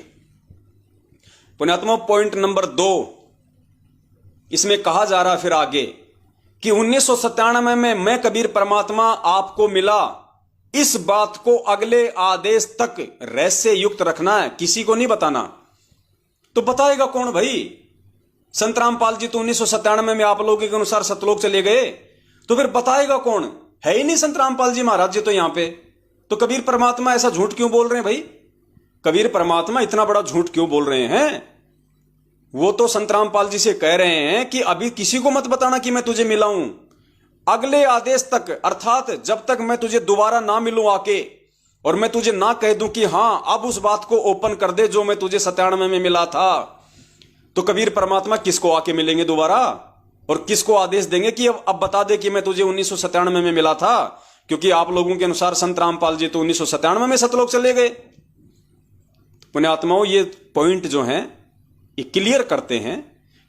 पुण्यात्मा। पॉइंट नंबर 2, इसमें कहा जा रहा फिर आगे कि 1997 में मैं कबीर परमात्मा आपको मिला, इस बात को अगले आदेश तक रहस्य युक्त रखना है, किसी को नहीं बताना। तो बताएगा कौन भाई? संत रामपाल जी तो 1997 में आप लोगों के अनुसार सतलोक चले गए, तो फिर बताएगा कौन? है ही नहीं संत रामपाल जी महाराज जी तो यहां पे। तो कबीर परमात्मा ऐसा झूठ क्यों बोल रहे हैं भाई? कबीर परमात्मा इतना बड़ा झूठ क्यों बोल रहे हैं? वो तो संत रामपाल जी से कह रहे हैं कि अभी किसी को मत बताना कि मैं तुझे मिला हूं, अगले आदेश तक, अर्थात जब तक मैं तुझे दोबारा ना मिलूं आके, और मैं तुझे ना कह दूं कि हां अब उस बात को ओपन कर दे जो मैं तुझे 97 में मिला था। तो कबीर परमात्मा किसको आके मिलेंगे दोबारा, और किसको आदेश देंगे कि अब बता दे कि मैं तुझे 1997 में मिला था? क्योंकि आप लोगों के अनुसार संत रामपाल जी तो 1997 में सतलोक चले गए। पुण्यात्माओं, ये पॉइंट जो है ये क्लियर करते हैं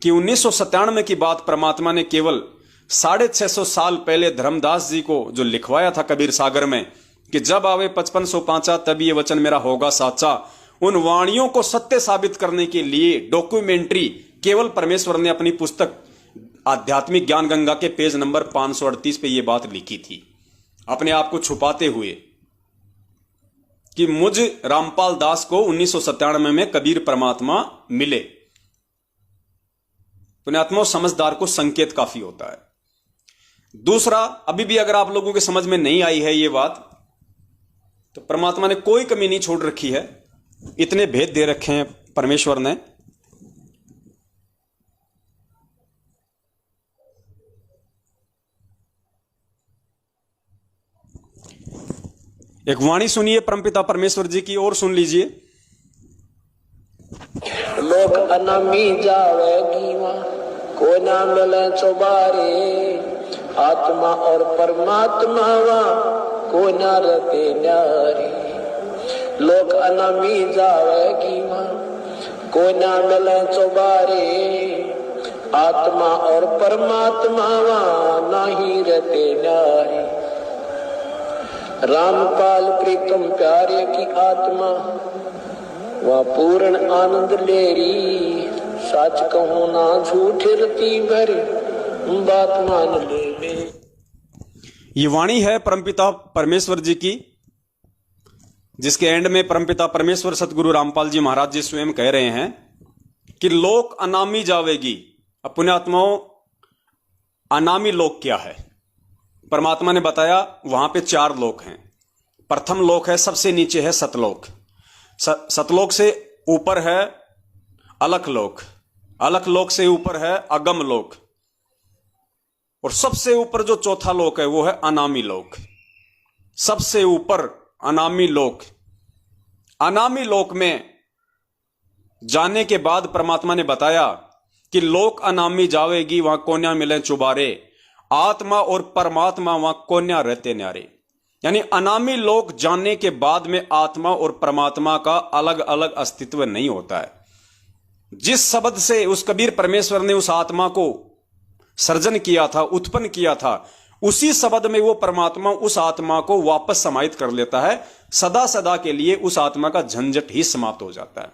कि 1997 की बात परमात्मा ने केवल 650 साल पहले धर्मदास जी को जो लिखवाया था कबीर सागर में कि जब आवे 5505 तब ये वचन मेरा होगा साचा, उन वाणियों को सत्य साबित करने के लिए डॉक्यूमेंट्री केवल परमेश्वर ने अपनी पुस्तक आध्यात्मिक ज्ञान गंगा के पेज नंबर 538 पे ये बात लिखी थी, अपने आप को छुपाते हुए कि मुझ रामपाल दास को 1997 में कबीर परमात्मा मिले। पुण्यात्मा, समझदार को संकेत काफी होता है। दूसरा, अभी भी अगर आप लोगों के समझ में नहीं आई है ये बात, तो परमात्मा ने कोई कमी नहीं छोड़ रखी है, इतने भेद दे रखे हैं परमेश्वर ने। एक वाणी सुनिए परमपिता परमेश्वर जी की, और सुन लीजिए। लोक अनामी जावेगी वहाँ, को ना मिले चौबारे, आत्मा और परमात्मा वहाँ को ना रहते न्यारे। लोक अनामी जावेगी वहाँ, को ना मिले चौबारे, आत्मा और परमात्मा वहाँ नहीं रहते न्यारे। रामपाल प्रीतम प्यारे की आत्मा वह पूर्ण आनंद लेरी, सच कहूं ना झूठ रती भरी, बात मान ले। ये वाणी है परमपिता परमेश्वर जी की, जिसके एंड में परमपिता परमेश्वर सतगुरु रामपाल जी महाराज जी स्वयं कह रहे हैं कि लोक अनामी जावेगी। अब पुण्यात्माओं, अनामी लोक क्या है? परमात्मा ने बताया वहां पे 4 लोक हैं। प्रथम लोक है, सबसे नीचे है सतलोक। सतलोक से ऊपर है अलख लोक, अलख लोक से ऊपर है अगम लोक, और सबसे ऊपर जो चौथा लोक है वो है अनामी लोक। सबसे ऊपर अनामी लोक। अनामी लोक में जाने के बाद परमात्मा ने बताया कि लोक अनामी जावेगी वहां कोन्या मिले चुबारे, आत्मा और परमात्मा वहां कोन्या रहते न्यारे। यानी अनामी लोक जानने के बाद में आत्मा और परमात्मा का अलग अलग अस्तित्व नहीं होता है। जिस शब्द से उस कबीर परमेश्वर ने उस आत्मा को सर्जन किया था, उत्पन्न किया था, उसी शब्द में वो परमात्मा उस आत्मा को वापस समाहित कर लेता है। सदा सदा के लिए उस आत्मा का झंझट ही समाप्त हो जाता है।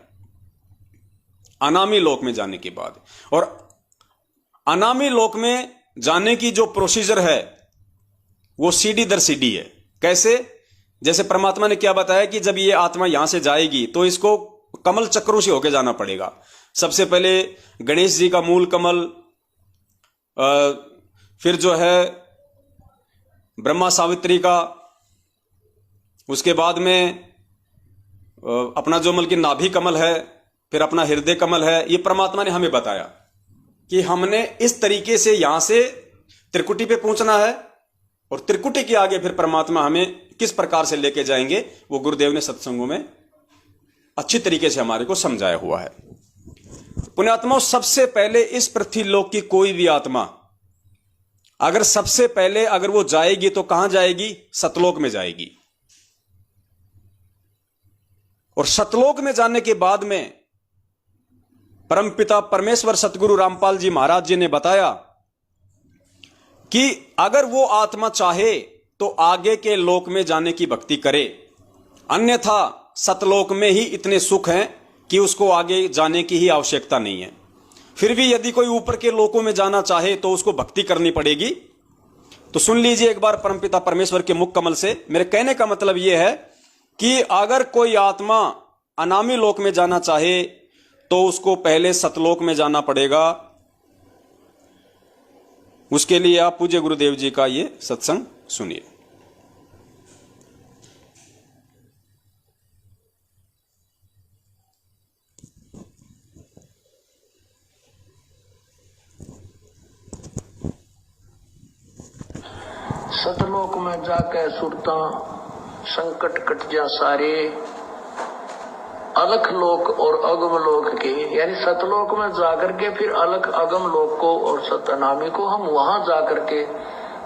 अनामी लोक में जाने के बाद। और अनामी लोक में जाने की जो प्रोसीजर है वो सीढ़ी दर सीढ़ी है। कैसे? जैसे परमात्मा ने क्या बताया कि जब ये आत्मा यहां से जाएगी तो इसको कमल चक्रों से होकर जाना पड़ेगा। सबसे पहले गणेश जी का मूल कमल, फिर जो है ब्रह्मा सावित्री का, उसके बाद में अपना जो मतलब कि नाभि कमल है, फिर अपना हृदय कमल है। ये परमात्मा ने हमें बताया कि हमने इस तरीके से यहां से त्रिकुटी पे पहुंचना है, और त्रिकुटी के आगे फिर परमात्मा हमें किस प्रकार से लेके जाएंगे वो गुरुदेव ने सत्संगों में अच्छी तरीके से हमारे को समझाया हुआ है। पुण्यात्माओं, सबसे पहले इस पृथ्वी लोक की कोई भी आत्मा अगर सबसे पहले अगर वो जाएगी तो कहां जाएगी? सतलोक में जाएगी। और सतलोक में जाने के बाद में परमपिता परमेश्वर सतगुरु रामपाल जी महाराज जी ने बताया कि अगर वो आत्मा चाहे तो आगे के लोक में जाने की भक्ति करे, अन्यथा सतलोक में ही इतने सुख हैं कि उसको आगे जाने की ही आवश्यकता नहीं है। फिर भी यदि कोई ऊपर के लोकों में जाना चाहे तो उसको भक्ति करनी पड़ेगी। तो सुन लीजिए एक बार परमपिता परमेश्वर के मुख कमल से। मेरे कहने का मतलब यह है कि अगर कोई आत्मा अनामी लोक में जाना चाहे तो उसको पहले सतलोक में जाना पड़ेगा। उसके लिए आप पूज्य गुरुदेव जी का ये सत्संग सुनिए। सतलोक में जाके सुरता संकट कट जा सारे, अलख लोक और अगम लोक के, यानी सतलोक में जाकर के फिर अलख अगम लोक को और सतनामी को हम वहां जाकर के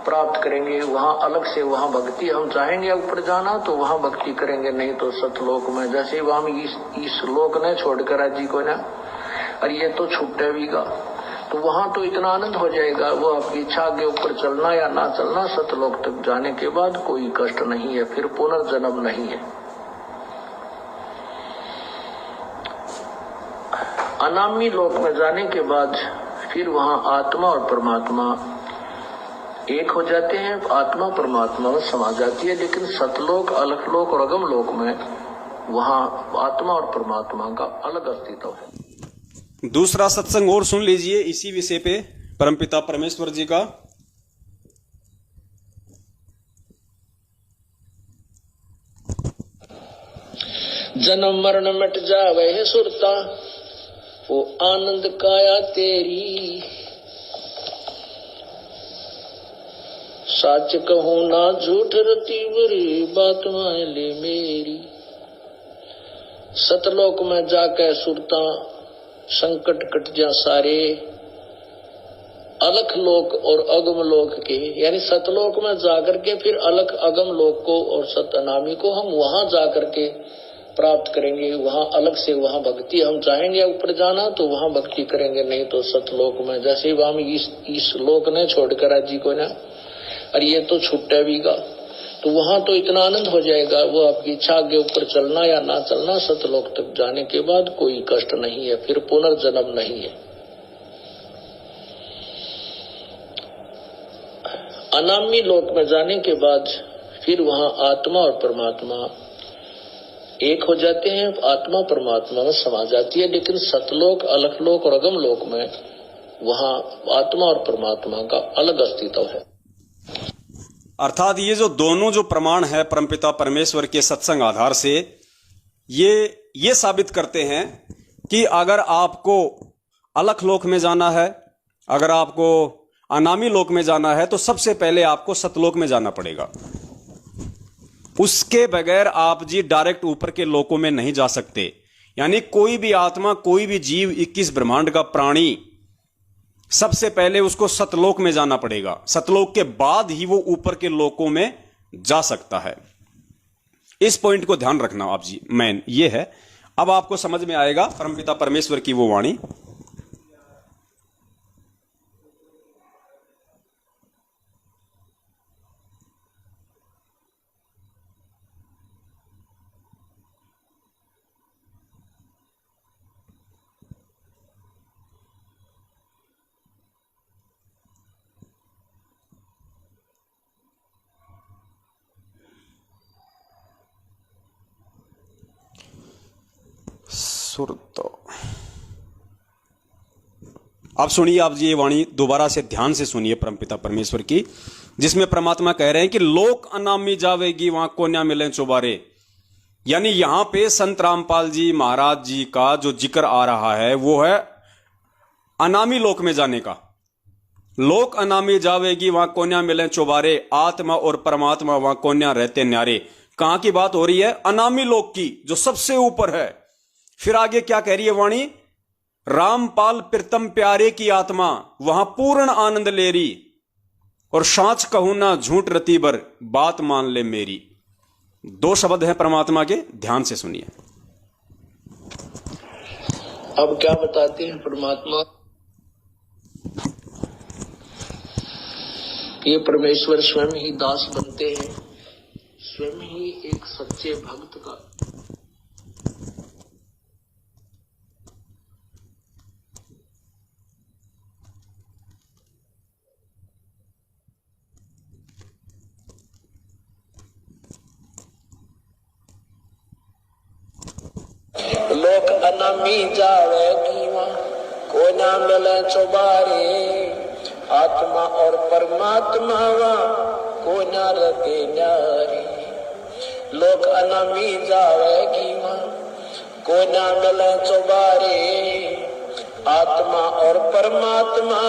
प्राप्त करेंगे। वहां अलग से वहां भक्ति, हम चाहेंगे ऊपर जाना तो वहां भक्ति करेंगे, नहीं तो सतलोक में। जैसे हम इस लोक ने छोड़कर जी को ना, और ये तो छूटे भी गा, तो वहां तो इतना आनंद हो जाएगा। वो आपकी इच्छा आगे ऊपर चलना या ना चलना, सतलोक तक जाने के बाद कोई कष्ट नहीं है, फिर पुनर्जन्म नहीं है। अनामी लोक में जाने के बाद फिर वहां आत्मा और परमात्मा एक हो जाते हैं, आत्मा परमात्मा में समा जाती है। लेकिन सतलोक, अलखलोक और अगम लोक में वहां आत्मा और परमात्मा का अलग अस्तित्व है। दूसरा सत्संग और सुन लीजिए इसी विषय पे परमपिता परमेश्वर जी का। जन्म मरण मिट जावे है सुरता, वो आनंद काया तेरी। सच कहूं ना झूठ रती बुरी, बात मान ले मेरी। सतलोक में जाके सुरता संकट कट जा सारे, अलख लोक और अगम लोक के, यानी सतलोक में जाकर के फिर अलख अगम लोक को और सतनामी को हम वहां जाकर के प्राप्त करेंगे। वहां अलग से वहां भक्ति, हम चाहेंगे ऊपर जाना तो वहां भक्ति करेंगे, नहीं तो सतलोक में। जैसे हम इस लोक ने छोड़कर जी को ना, और ये तो छूटे भी गा, तो वहां तो इतना आनंद हो जाएगा। वो आपकी इच्छा आगे ऊपर चलना या ना चलना, सतलोक तक जाने के बाद कोई कष्ट नहीं है, फिर पुनर्जन्म नहीं है। अनामी लोक में जाने के बाद फिर वहां आत्मा और परमात्मा एक हो जाते हैं, आत्मा परमात्मा में समा जाती है। लेकिन सतलोक, अलखलोक और अगम लोक में वहां आत्मा और परमात्मा का अलग अस्तित्व है। अर्थात ये जो दोनों जो प्रमाण है परमपिता परमेश्वर के सत्संग आधार से, ये साबित करते हैं कि अगर आपको अलख लोक में जाना है, अगर आपको अनामी लोक में जाना है, तो सबसे पहले आपको सतलोक में जाना पड़ेगा। उसके बगैर आप जी डायरेक्ट ऊपर के लोकों में नहीं जा सकते। यानी कोई भी आत्मा, कोई भी जीव, 21 ब्रह्मांड का प्राणी, सबसे पहले उसको सतलोक में जाना पड़ेगा। सतलोक के बाद ही वो ऊपर के लोकों में जा सकता है। इस पॉइंट को ध्यान रखना आप जी, मैन ये है। अब आपको समझ में आएगा परमपिता परमेश्वर की वो वाणी। सुरतो। अब सुनिए, आप ये वाणी दोबारा से ध्यान से सुनिए परमपिता परमेश्वर की, जिसमें परमात्मा कह रहे हैं कि लोक अनामी जावेगी वहां को न्या मिले चौबारे। यानी यहां पे संत रामपाल जी महाराज जी का जो जिक्र आ रहा है वो है अनामी लोक में जाने का। लोक अनामी जावेगी वहां कोन्या मिले चौबारे, आत्मा और परमात्मा वहां कोन्या रहते न्यारे। कहां की बात हो रही है? अनामी लोक की, जो सबसे ऊपर है। फिर आगे क्या कह रही है वाणी? रामपाल प्रीतम प्यारे की आत्मा वहां पूर्ण आनंद ले रही, और सांच कहूं ना झूठ रती बर बात मान ले मेरी। दो शब्द हैं परमात्मा के, ध्यान से सुनिए। अब क्या बताते हैं परमात्मा? ये परमेश्वर स्वयं ही दास बनते हैं, स्वयं ही एक सच्चे भक्त का लोक अनामी जावेगी को ना मिले चौबारे, आत्मा और परमात्मा को न रते न्यारे। लोक अनामी जावेगी को न मिले चौबारे, आत्मा और परमात्मा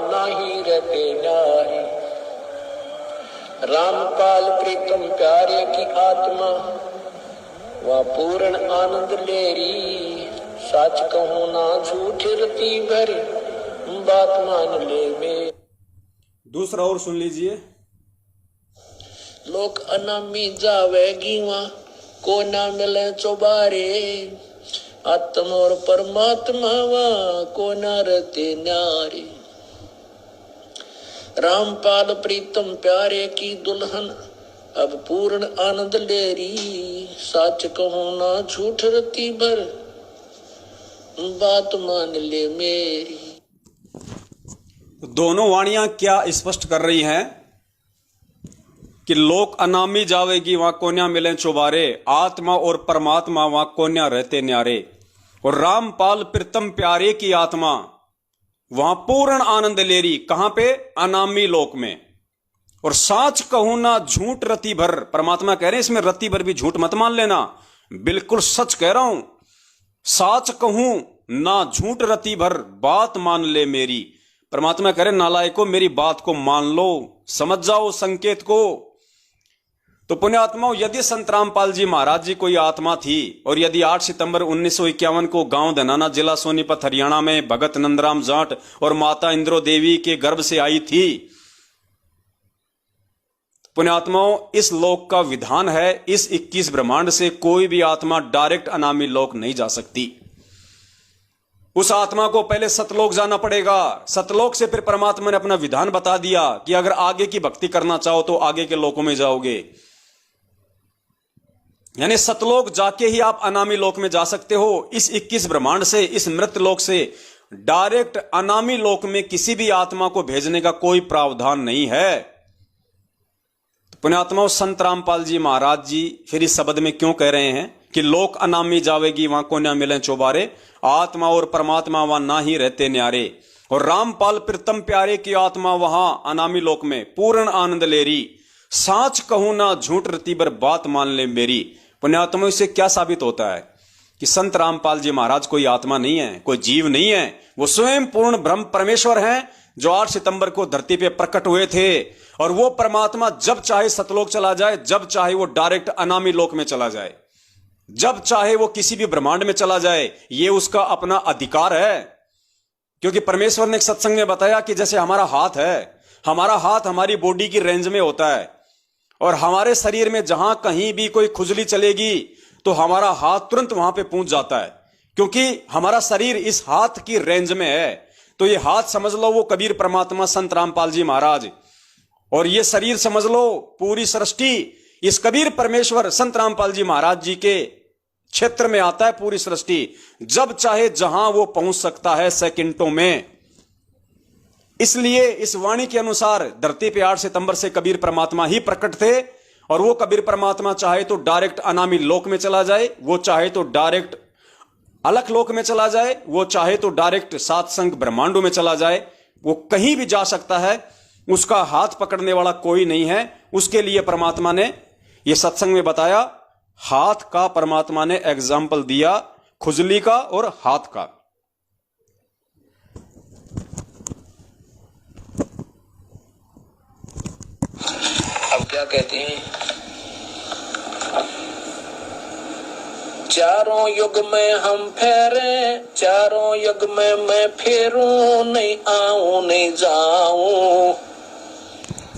नहीं रहते न्यारे। रामपाल प्रीतम प्यारे की आत्मा वह पूर्ण आनंद लेरी, सच कहूं ना झूठ रती भरी बात मान ले में। दूसरा और सुन लीजिए। लोक अनामी जावेगी वहां को ना मिले चौबारे, आत्मा और परमात्मा वहां को न रहते न्यारे। रामपाल प्रीतम प्यारे की दुल्हन अब पूर्ण आनंद ले रही, सच कहूं ना झूठ रती भर बात मान ले मेरी। दोनों वाणियां क्या स्पष्ट कर रही हैं कि लोक अनामी जावेगी वहां कोन्या मिले चौबारे, आत्मा और परमात्मा वहां कोन्या रहते न्यारे। और रामपाल प्रीतम प्यारे की आत्मा वहां पूर्ण आनंद ले रही। कहां पे? अनामी लोक में। और साच कहूं ना झूठ रति भर, परमात्मा कह रहे हैं इसमें रति भर भी झूठ मत मान लेना, बिल्कुल सच कह रहा हूं। साच कहूं ना झूठ रति भर बात मान ले मेरी। परमात्मा कह रहे नालायको मेरी बात को मान लो, समझ जाओ संकेत को। तो पुण्यात्माओं, यदि संत रामपाल जी महाराज जी कोई आत्मा थी, और यदि 8 सितंबर 1951 को गांव धनाना जिला सोनीपत हरियाणा में भगत नंदराम जाट और माता इंद्रो देवी के गर्भ से आई थी, पुण्यात्माओं इस लोक का विधान है, इस 21 ब्रह्मांड से कोई भी आत्मा डायरेक्ट अनामी लोक नहीं जा सकती। उस आत्मा को पहले सतलोक जाना पड़ेगा। सतलोक से फिर परमात्मा ने अपना विधान बता दिया कि अगर आगे की भक्ति करना चाहो तो आगे के लोकों में जाओगे। यानी सतलोक जाके ही आप अनामी लोक में जा सकते हो। इस 21 ब्रह्मांड से, इस मृत लोक से डायरेक्ट अनामी लोक में किसी भी आत्मा को भेजने का कोई प्रावधान नहीं है। पुण्यात्माओं, संत रामपाल जी महाराज जी फिर इस शब्द में क्यों कह रहे हैं कि लोक अनामी जावेगी वहां को न मिले चौबारे, आत्मा और परमात्मा वहां ना ही रहते न्यारे। और रामपाल प्रीतम प्यारे की आत्मा वहां अनामी लोक में पूर्ण आनंद ले रही, साच कहूं ना झूठ रती बर बात मान ले मेरी। पुण्यात्माओं, इससे क्या साबित होता है कि संत रामपाल जी महाराज कोई आत्मा नहीं है, कोई जीव नहीं है, वो स्वयं पूर्ण ब्रह्म परमेश्वर हैं, जो 8 सितंबर को धरती पे प्रकट हुए थे। और वो परमात्मा जब चाहे सतलोक चला जाए, जब चाहे वो डायरेक्ट अनामी लोक में चला जाए, जब चाहे वो किसी भी ब्रह्मांड में चला जाए, ये उसका अपना अधिकार है। क्योंकि परमेश्वर ने एक सत्संग में बताया कि जैसे हमारा हाथ है, हमारा हाथ हमारी बॉडी की रेंज में होता है, और हमारे शरीर में जहां कहीं भी कोई खुजली चलेगी तो हमारा हाथ तुरंत वहां पे पहुंच जाता है, क्योंकि हमारा शरीर इस हाथ की रेंज में है। तो ये हाथ समझ लो वो कबीर परमात्मा संत रामपाल जी महाराज, और ये शरीर समझ लो पूरी सृष्टि इस कबीर परमेश्वर संत रामपाल जी महाराज जी के क्षेत्र में आता है। पूरी सृष्टि जब चाहे जहां वो पहुंच सकता है, सेकंडों में। इसलिए इस वाणी के अनुसार धरती पे 8 सितंबर से कबीर परमात्मा ही प्रकट थे, और वो कबीर परमात्मा चाहे तो डायरेक्ट अनामी लोक में चला जाए, वो चाहे तो डायरेक्ट अलख लोक में चला जाए, वो चाहे तो डायरेक्ट सात संग ब्रह्मांडों में चला जाए, वो कहीं भी जा सकता है, उसका हाथ पकड़ने वाला कोई नहीं है। उसके लिए परमात्मा ने ये सत्संग में बताया, हाथ का परमात्मा ने एग्जाम्पल दिया, खुजली का और हाथ का। अब क्या कहते हैं, चारों युग में हम फेरे, चारों युग में मैं फेरूं, नहीं आऊं नहीं जाऊं।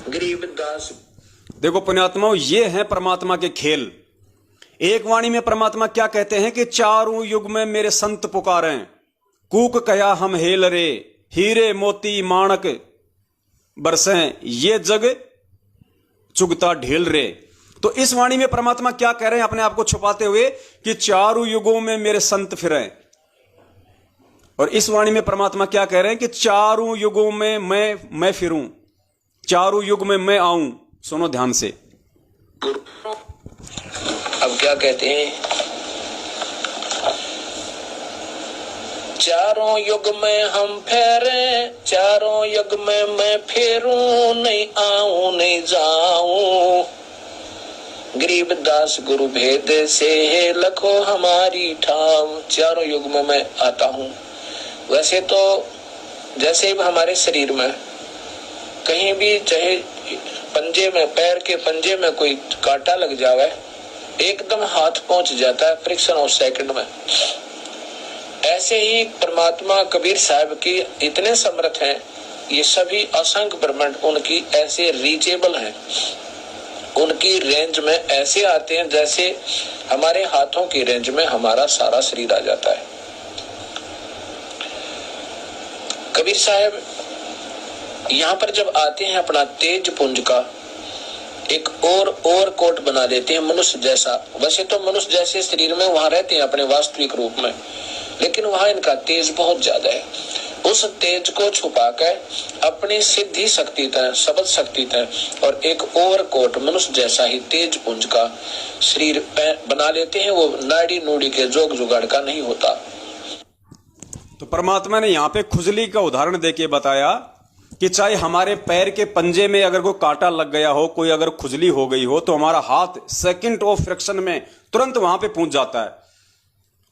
गरीबदास। देखो पुण्यात्माओं, ये है परमात्मा के खेल। एक वाणी में परमात्मा क्या कहते हैं कि चारों युग में मेरे संत पुकारे, कूक कया हम हेल रे, हीरे मोती माणक बरसें, ये जग चुगता ढेल रे। तो इस वाणी में परमात्मा क्या कह रहे हैं अपने आप को छुपाते हुए कि चारों युगों में मेरे संत फिरे। और इस वाणी में परमात्मा क्या कह रहे हैं कि चारों युगों में मैं फिरूं, चारों युग में मैं आऊं। सुनो ध्यान से। अब क्या कहते हैं, चारों युग में हम फेरे, चारों युग में मैं फेरूं, नहीं आऊं नहीं जाऊं। गरीबदास गुरु भेद से लखो हमारी ठाव, चारों युग में मैं आता हूं। वैसे तो जैसे हमारे शरीर में कहीं भी, चाहे पंजे में, पैर के पंजे में कोई कांटा लग जावे, एकदम हाथ पहुंच जाता है फ्रिक्शन ऑफ सेकंड में। ऐसे ही परमात्मा कबीर साहब की इतने समर्थ हैं, ये सभी असंख्य ब्रह्मांड उनकी ऐसे रीचेबल हैं, उनकी रेंज में ऐसे आते हैं जैसे हमारे हाथों की रेंज में हमारा सारा शरीर आ जाता है। कबीर साहब यहाँ पर जब आते हैं, अपना तेज पुंज का एक और कोट बना देते हैं मनुष्य जैसा। वैसे तो मनुष्य जैसे शरीर में वहां रहते हैं अपने वास्तविक रूप में, लेकिन वहां इनका तेज बहुत ज्यादा है। उस तेज को छुपाकर अपनी सिद्धि शक्ति तय, शब्द शक्ति तय और एक और कोट मनुष्य जैसा ही तेज पुंज का शरीर बना लेते हैं। वो नाड़ी नूड़ी के जोग जुगाड़ का नहीं होता। तो परमात्मा ने यहाँ पे खुजली का उदाहरण देके बताया कि चाहे हमारे पैर के पंजे में अगर कोई कांटा लग गया हो, कोई अगर खुजली हो गई हो, तो हमारा हाथ सेकंड ऑफ फ्रैक्शन में तुरंत वहां पे पहुंच जाता है।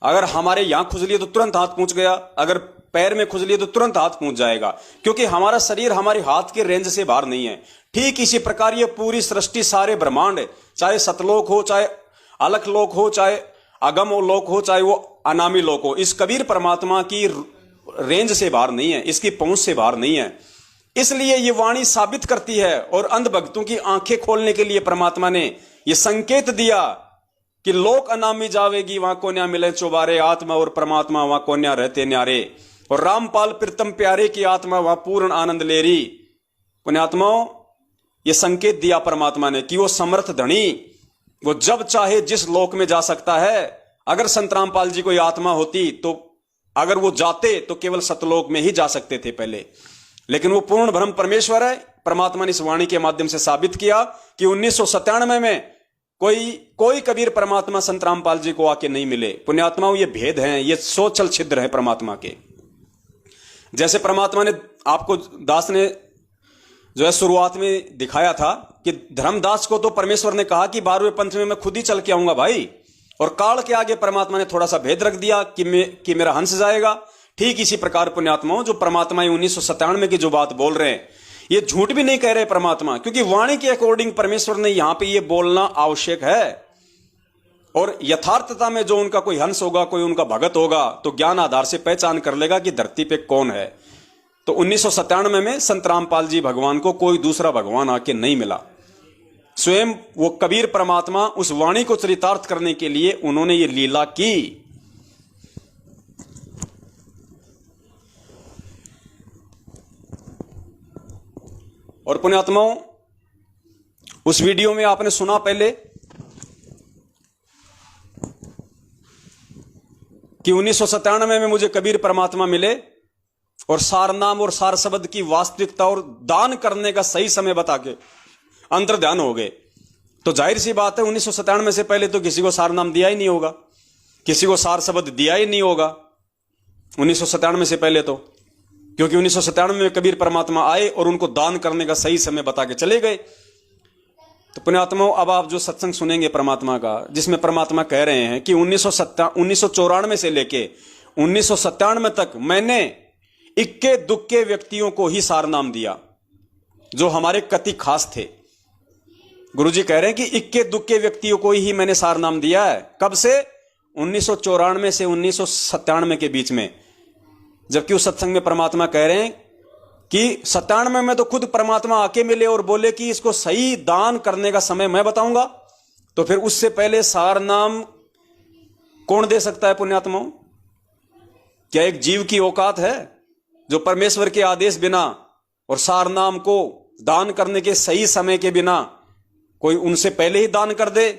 अगर हमारे यहां खुजली है तो तुरंत हाथ पहुंच गया, अगर पैर में खुजली है तो तुरंत हाथ पहुंच जाएगा, क्योंकि हमारा शरीर हमारे हाथ के रेंज से बाहर नहीं है। ठीक इसी प्रकार ये पूरी सृष्टि, सारे ब्रह्मांड, चाहे सतलोक हो, चाहे अलख लोक हो, चाहे अगम लोक हो, चाहे वो अनामी लोक हो, इस कबीर परमात्मा की रेंज से बाहर नहीं है, इसकी पहुंच से बाहर नहीं है। इसलिए ये वाणी साबित करती है और अंध भक्तों की आंखें खोलने के लिए परमात्मा ने ये संकेत दिया कि लोक अनामी जावेगी वहां को न्या मिले चौबारे, आत्मा और परमात्मा वहां को न्या रहते न्यारे, और रामपाल प्रीतम प्यारे की आत्मा वहां पूर्ण आनंद ले रही। पुण्यात्माओं, ये संकेत दिया परमात्मा ने कि वो समर्थ धनी, वो जब चाहे जिस लोक में जा सकता है। अगर संत रामपाल जी कोई आत्मा होती तो अगर वो जाते तो केवल सतलोक में ही जा सकते थे पहले, लेकिन वो पूर्ण ब्रह्म परमेश्वर है। परमात्मा ने इस वाणी के माध्यम से साबित किया कि 1997 में कोई कबीर परमात्मा संत रामपाल जी को आके नहीं मिले। पुण्यात्माओं, ये भेद हैं, ये सोचल छिद्र है परमात्मा के। जैसे परमात्मा ने आपको, दास ने जो है शुरुआत में दिखाया था कि धर्मदास को तो परमेश्वर ने कहा कि 12वें पंथ में मैं खुद ही चल के आऊंगा भाई, और काल के आगे परमात्मा ने थोड़ा सा भेद रख दिया कि मेरा हंस जाएगा। ठीक इसी प्रकार पुण्यात्माओं, जो परमात्मा 1997 की जो बात बोल रहे हैं, ये झूठ भी नहीं कह रहे परमात्मा, क्योंकि वाणी के अकॉर्डिंग परमेश्वर ने यहां पे ये बोलना आवश्यक है। और यथार्थता में जो उनका कोई हंस होगा, कोई उनका भगत होगा, तो ज्ञान आधार से पहचान कर लेगा कि धरती पे कौन है। तो 1997 में संत रामपाल जी भगवान को कोई दूसरा भगवान आके नहीं मिला। स्वयं वो कबीर परमात्मा उस वाणी को चरितार्थ करने के लिए उन्होंने ये लीला की। और पुण्यात्माओं, उस वीडियो में आपने सुना पहले कि 1997 में मुझे कबीर परमात्मा मिले और सार नाम और सार शब्द की वास्तविकता और दान करने का सही समय बता के अंतर ध्यान हो गए। तो जाहिर सी बात है 1997 से पहले तो किसी को सार नाम दिया ही नहीं होगा। किसी को सार शब्द दिया ही नहीं होगा 1997 से पहले, तो क्योंकि 1997 में कबीर परमात्मा आए और उनको दान करने का सही समय बता के चले गए। तो पुण्यात्माओं, अब आप जो सत्संग सुनेंगे परमात्मा का, जिसमें परमात्मा कह रहे हैं कि 1994 से लेके 1997 तक मैंने इक्के दुक्के व्यक्तियों को ही सार नाम दिया जो हमारे कति खास थे। गुरुजी कह रहे हैं कि इक्के दुक्के व्यक्तियों को ही मैंने सार नाम दिया है। कब से? 1994 से 1997 के बीच में। जबकि उस सत्संग में परमात्मा कह रहे हैं कि 97 में तो खुद परमात्मा आके मिले और बोले कि इसको सही दान करने का समय मैं बताऊंगा। तो फिर उससे पहले सार नाम कौन दे सकता है पुण्यात्माओं? क्या एक जीव की औकात है जो परमेश्वर के आदेश बिना और सार नाम को दान करने के सही समय के बिना कोई उनसे पहले ही दान कर दे?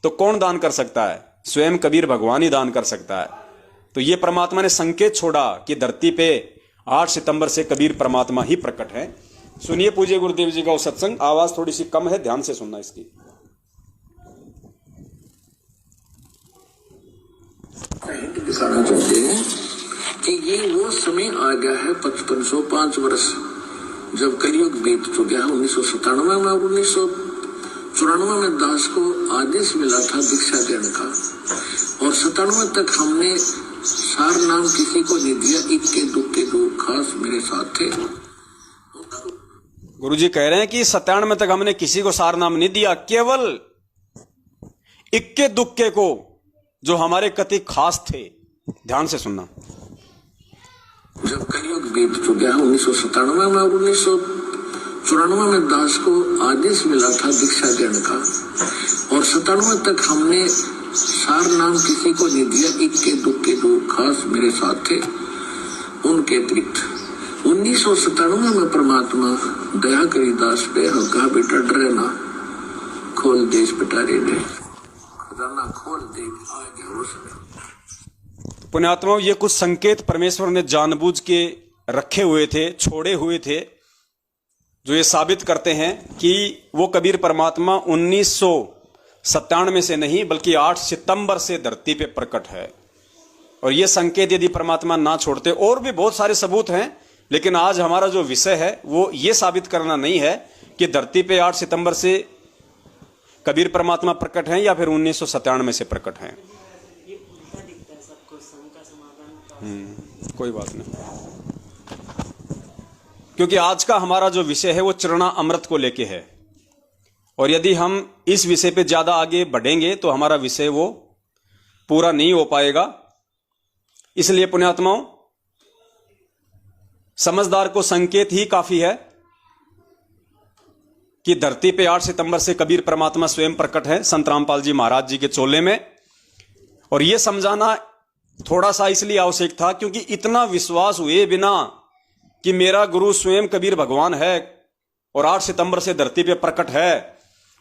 तो कौन दान कर सकता है? स्वयं कबीर भगवान ही दान कर सकता है। तो ये परमात्मा ने संकेत छोड़ा कि धरती पे 8 सितंबर से कबीर परमात्मा ही प्रकट है। सुनिए पूज्य गुरुदेव जी का वो सत्संग। आवाज थोड़ी सी कम है, ध्यान से सुनना इसकी। दिखाना चाहते हैं कि ये वो समय आ गया है 5505 वर्ष जब कलयुग बीत चुका है। 1997 में और 1994 में दास को आदेश मिला था दीक्षा देने का, और 97 तक हमने सार नाम किसी को नहीं दिया। इक्के दुक्के दो खास मेरे साथ थे। गुरुजी कह रहे हैं कि 97 तक हमने किसी को सार नाम नहीं दिया, केवल इक्के दुक्के को जो हमारे कति खास थे। ध्यान से सुनना। जब कलयुग बीत चुका है 1997 में और 1994 में दास को आदेश मिला था दीक्षा देने का, और 97 तक हमने सार नाम किसी को नहीं दिया। इक्के दुक्के दो खास मेरे साथ थे उनके अतिरिक्त। 1997 में परमात्मा दया करी दास पे, कहा बेटा डरे ना, खोल देश पिटारे ने खजाना खोल दे, आ गया वो समय। पुण्यात्माओं, ये कुछ संकेत परमेश्वर ने जानबूझ के रखे हुए थे, छोड़े हुए थे, जो ये साबित करते हैं कि वो कबीर परमात्मा 1997 से नहीं बल्कि 8 सितंबर से धरती पे प्रकट है। और ये संकेत यदि परमात्मा ना छोड़ते, और भी बहुत सारे सबूत हैं, लेकिन आज हमारा जो विषय है वो ये साबित करना नहीं है कि धरती पे 8 सितंबर से कबीर परमात्मा प्रकट हैं या फिर 1997 से प्रकट हैं। कोई बात नहीं, क्योंकि आज का हमारा जो विषय है वो चरणा अमृत को लेके है, और यदि हम इस विषय पे ज्यादा आगे बढ़ेंगे तो हमारा विषय वो पूरा नहीं हो पाएगा। इसलिए पुण्यात्माओं, समझदार को संकेत ही काफी है कि धरती पे 8 सितंबर से कबीर परमात्मा स्वयं प्रकट है संत रामपाल जी महाराज जी के चोले में। और यह समझाना थोड़ा सा इसलिए आवश्यक था क्योंकि इतना विश्वास हुए बिना कि मेरा गुरु स्वयं कबीर भगवान है और 8 सितंबर से धरती पे प्रकट है,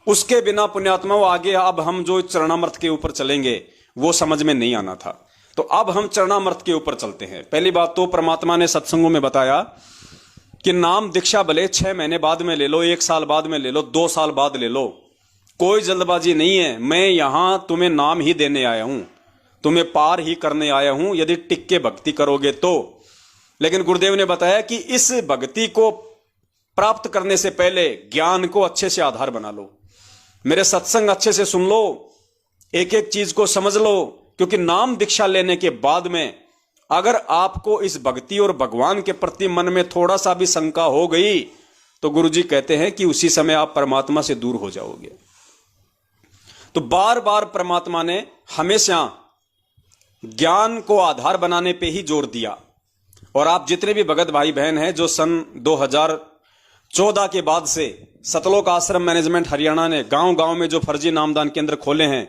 उसके बिना पुण्यात्माओं आगे अब हम जो चरणामृत के ऊपर चलेंगे वो समझ में नहीं आना था। तो अब हम चरणामृत के ऊपर चलते हैं। पहली बात तो परमात्मा ने सत्संगों में बताया कि नाम दीक्षा भले 6 महीने बाद में ले लो, 1 साल बाद में ले लो, 2 साल बाद ले लो, कोई जल्दबाजी नहीं है। मैं यहां तुम्हें नाम ही देने आया हूं, तुम्हें पार ही करने आया हूं यदि टिक के भक्ति करोगे तो। लेकिन गुरुदेव ने बताया कि इस भक्ति को प्राप्त करने से पहले ज्ञान को अच्छे से आधार बना लो, मेरे सत्संग अच्छे से सुन लो, एक एक चीज को समझ लो, क्योंकि नाम दीक्षा लेने के बाद में अगर आपको इस भक्ति और भगवान के प्रति मन में थोड़ा सा भी शंका हो गई तो गुरुजी कहते हैं कि उसी समय आप परमात्मा से दूर हो जाओगे। तो बार बार परमात्मा ने हमेशा ज्ञान को आधार बनाने पे ही जोर दिया। और आप जितने भी भगत भाई बहन हैं जो सन 2014 के बाद से सतलोक आश्रम मैनेजमेंट हरियाणा ने गांव गांव में जो फर्जी नामदान केंद्र खोले हैं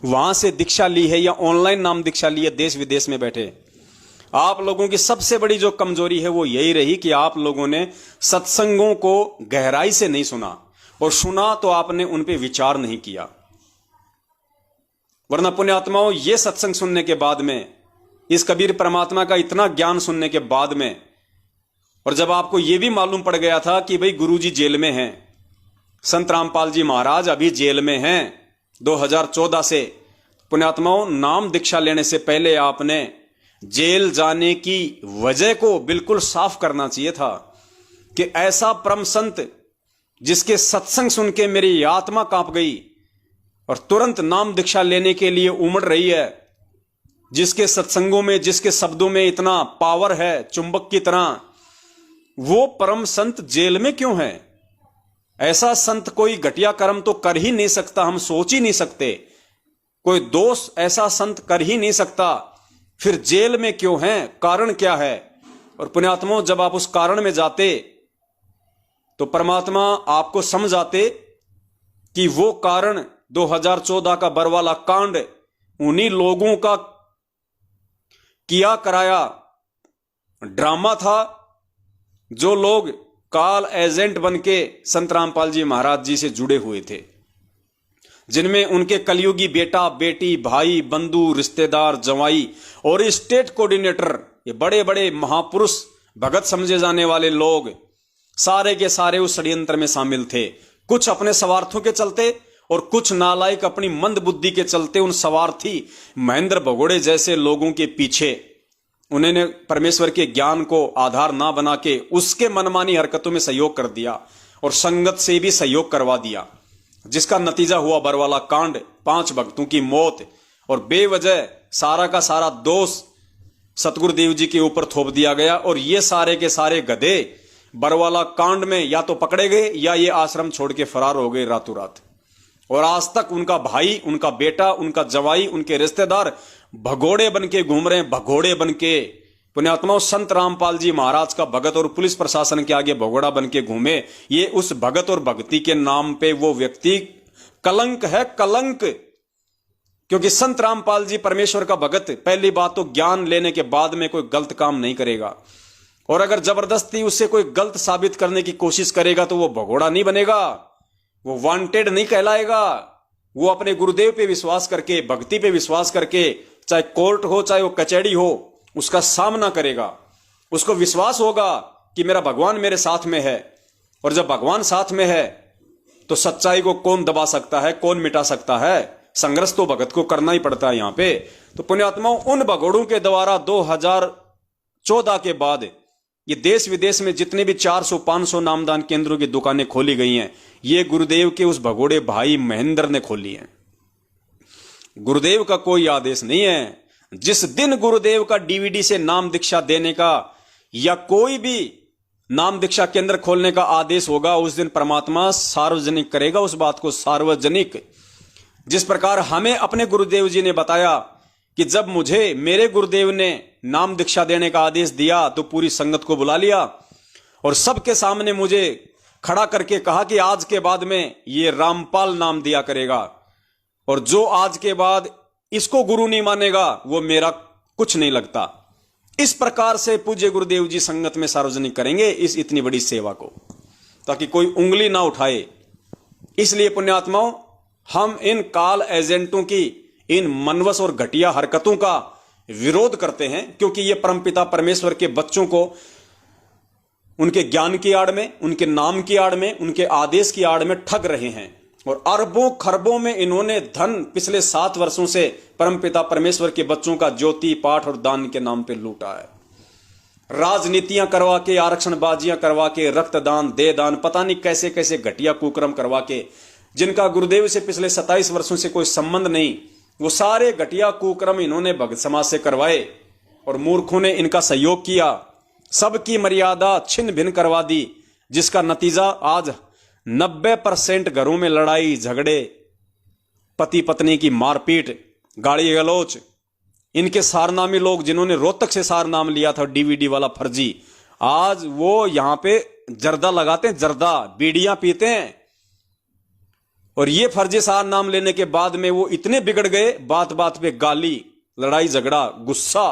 वहां से दीक्षा ली है या ऑनलाइन नाम दीक्षा ली है देश विदेश में बैठे, आप लोगों की सबसे बड़ी जो कमजोरी है वो यही रही कि आप लोगों ने सत्संगों को गहराई से नहीं सुना, और सुना तो आपने उन पे विचार नहीं किया। वरना पुण्यात्माओं, ये सत्संग सुनने के बाद में, इस कबीर परमात्मा का इतना ज्ञान सुनने के बाद में, और जब आपको यह भी मालूम पड़ गया था कि भाई गुरुजी जेल में हैं, संत रामपाल जी महाराज अभी जेल में हैं 2014 से, पुण्यात्माओं, नाम दीक्षा लेने से पहले आपने जेल जाने की वजह को बिल्कुल साफ करना चाहिए था कि ऐसा परम संत जिसके सत्संग सुन के मेरी आत्मा कांप गई और तुरंत नाम दीक्षा लेने के लिए उमड़ रही है, जिसके सत्संगों में, जिसके शब्दों में इतना पावर है चुंबक की तरह, वो परम संत जेल में क्यों है? ऐसा संत कोई घटिया कर्म तो कर ही नहीं सकता, हम सोच ही नहीं सकते, कोई दोष ऐसा संत कर ही नहीं सकता, फिर जेल में क्यों है? कारण क्या है? और पुण्यात्माओं, जब आप उस कारण में जाते तो परमात्मा आपको समझाते कि वो कारण 2014 का बरवाला कांड उन्हीं लोगों का किया कराया ड्रामा था, जो लोग काल एजेंट बनके संत रामपाल जी महाराज जी से जुड़े हुए थे, जिनमें उनके कलयुगी बेटा बेटी, भाई बंधु, रिश्तेदार, जवाई और स्टेट कोऑर्डिनेटर, ये बड़े बड़े महापुरुष भगत समझे जाने वाले लोग सारे के सारे उस षड्यंत्र में शामिल थे। कुछ अपने स्वार्थों के चलते और कुछ नालायक अपनी मंद बुद्धि के चलते उन स्वार्थी महेंद्र भगोड़े जैसे लोगों के पीछे उन्होंने परमेश्वर के ज्ञान को आधार ना बना के उसके मनमानी हरकतों में सहयोग कर दिया और संगत से भी सहयोग करवा दिया, जिसका नतीजा हुआ बरवाला कांड, 5 भक्तों की मौत और बेवजह सारा का सारा दोष सतगुरुदेव जी के ऊपर थोप दिया गया। और ये सारे के सारे गधे बरवाला कांड में या तो पकड़े गए या ये आश्रम छोड़ के फरार हो गए रातों रात। और आज तक उनका भाई, उनका बेटा, उनका जवाई, उनके रिश्तेदार भगोड़े बन के घूम रहे हैं, भगोड़े बन के। पुण्यात्माओं, संत रामपाल जी महाराज का भगत और पुलिस प्रशासन के आगे भगोड़ा बन के घूमे, ये उस भगत और भक्ति के नाम पे वो व्यक्ति कलंक है, कलंक। क्योंकि संत रामपाल जी परमेश्वर का भगत पहली बात तो ज्ञान लेने के बाद में कोई गलत काम नहीं करेगा, और अगर जबरदस्ती उससे कोई गलत साबित करने की कोशिश करेगा तो वो भगोड़ा नहीं बनेगा, वो वांटेड नहीं कहलाएगा। वो अपने गुरुदेव पे विश्वास करके, भक्ति पे विश्वास करके, चाहे कोर्ट हो चाहे वो कचहरी हो, उसका सामना करेगा। उसको विश्वास होगा कि मेरा भगवान मेरे साथ में है, और जब भगवान साथ में है तो सच्चाई को कौन दबा सकता है, कौन मिटा सकता है? संघर्ष तो भगत को करना ही पड़ता है यहां पे। तो पुण्यात्माओं, उन भगोड़ों के द्वारा 2014 के बाद ये देश विदेश में जितने भी 400-500 नामदान केंद्रों की दुकानें खोली गई हैं, ये गुरुदेव के उस भगोड़े भाई महेंद्र ने खोली हैं। गुरुदेव का कोई आदेश नहीं है। जिस दिन गुरुदेव का डीवीडी से नाम दीक्षा देने का या कोई भी नाम दीक्षा केंद्र खोलने का आदेश होगा, उस दिन परमात्मा सार्वजनिक करेगा उस बात को, सार्वजनिक। जिस प्रकार हमें अपने गुरुदेव जी ने बताया कि जब मुझे मेरे गुरुदेव ने नाम दीक्षा देने का आदेश दिया तो पूरी संगत को बुला लिया और सबके सामने मुझे खड़ा करके कहा कि आज के बाद में ये रामपाल नाम दिया करेगा, और जो आज के बाद इसको गुरु नहीं मानेगा वो मेरा कुछ नहीं लगता। इस प्रकार से पूज्य गुरुदेव जी संगत में सार्वजनिक करेंगे इस इतनी बड़ी सेवा को, ताकि कोई उंगली ना उठाए। इसलिए पुण्यात्माओं, हम इन काल एजेंटों की इन मनवस और घटिया हरकतों का विरोध करते हैं, क्योंकि ये परमपिता परमेश्वर के बच्चों को उनके ज्ञान की आड़ में, उनके नाम की आड़ में, उनके आदेश की आड़ में ठग रहे हैं। और अरबों खरबों में इन्होंने धन पिछले 7 वर्षों से परमपिता परमेश्वर के बच्चों का ज्योति पाठ और दान के नाम पे लूटा है। राजनीतियां करवा के, आरक्षणबाजियां करवा के, रक्तदान, देहदान, पता नहीं कैसे कैसे घटिया कुकर्म करवा के, जिनका गुरुदेव से पिछले 27 वर्षों से कोई संबंध नहीं, वो सारे घटिया कुकर्म इन्होंने भक्त समाज से करवाए और मूर्खों ने इनका सहयोग किया। सबकी मर्यादा छिन्न भिन्न करवा दी, जिसका नतीजा आज 90% घरों में लड़ाई झगड़े, पति पत्नी की मारपीट, गाली गलौच। इनके सारनामी लोग जिन्होंने रोहतक से सार नाम लिया था डीवीडी वाला फर्जी, आज वो यहां पे जर्दा लगाते हैं, जर्दा बीड़ियां पीते हैं। और ये फर्जी सार नाम लेने के बाद में वो इतने बिगड़ गए, बात बात पे गाली, लड़ाई झगड़ा, गुस्सा।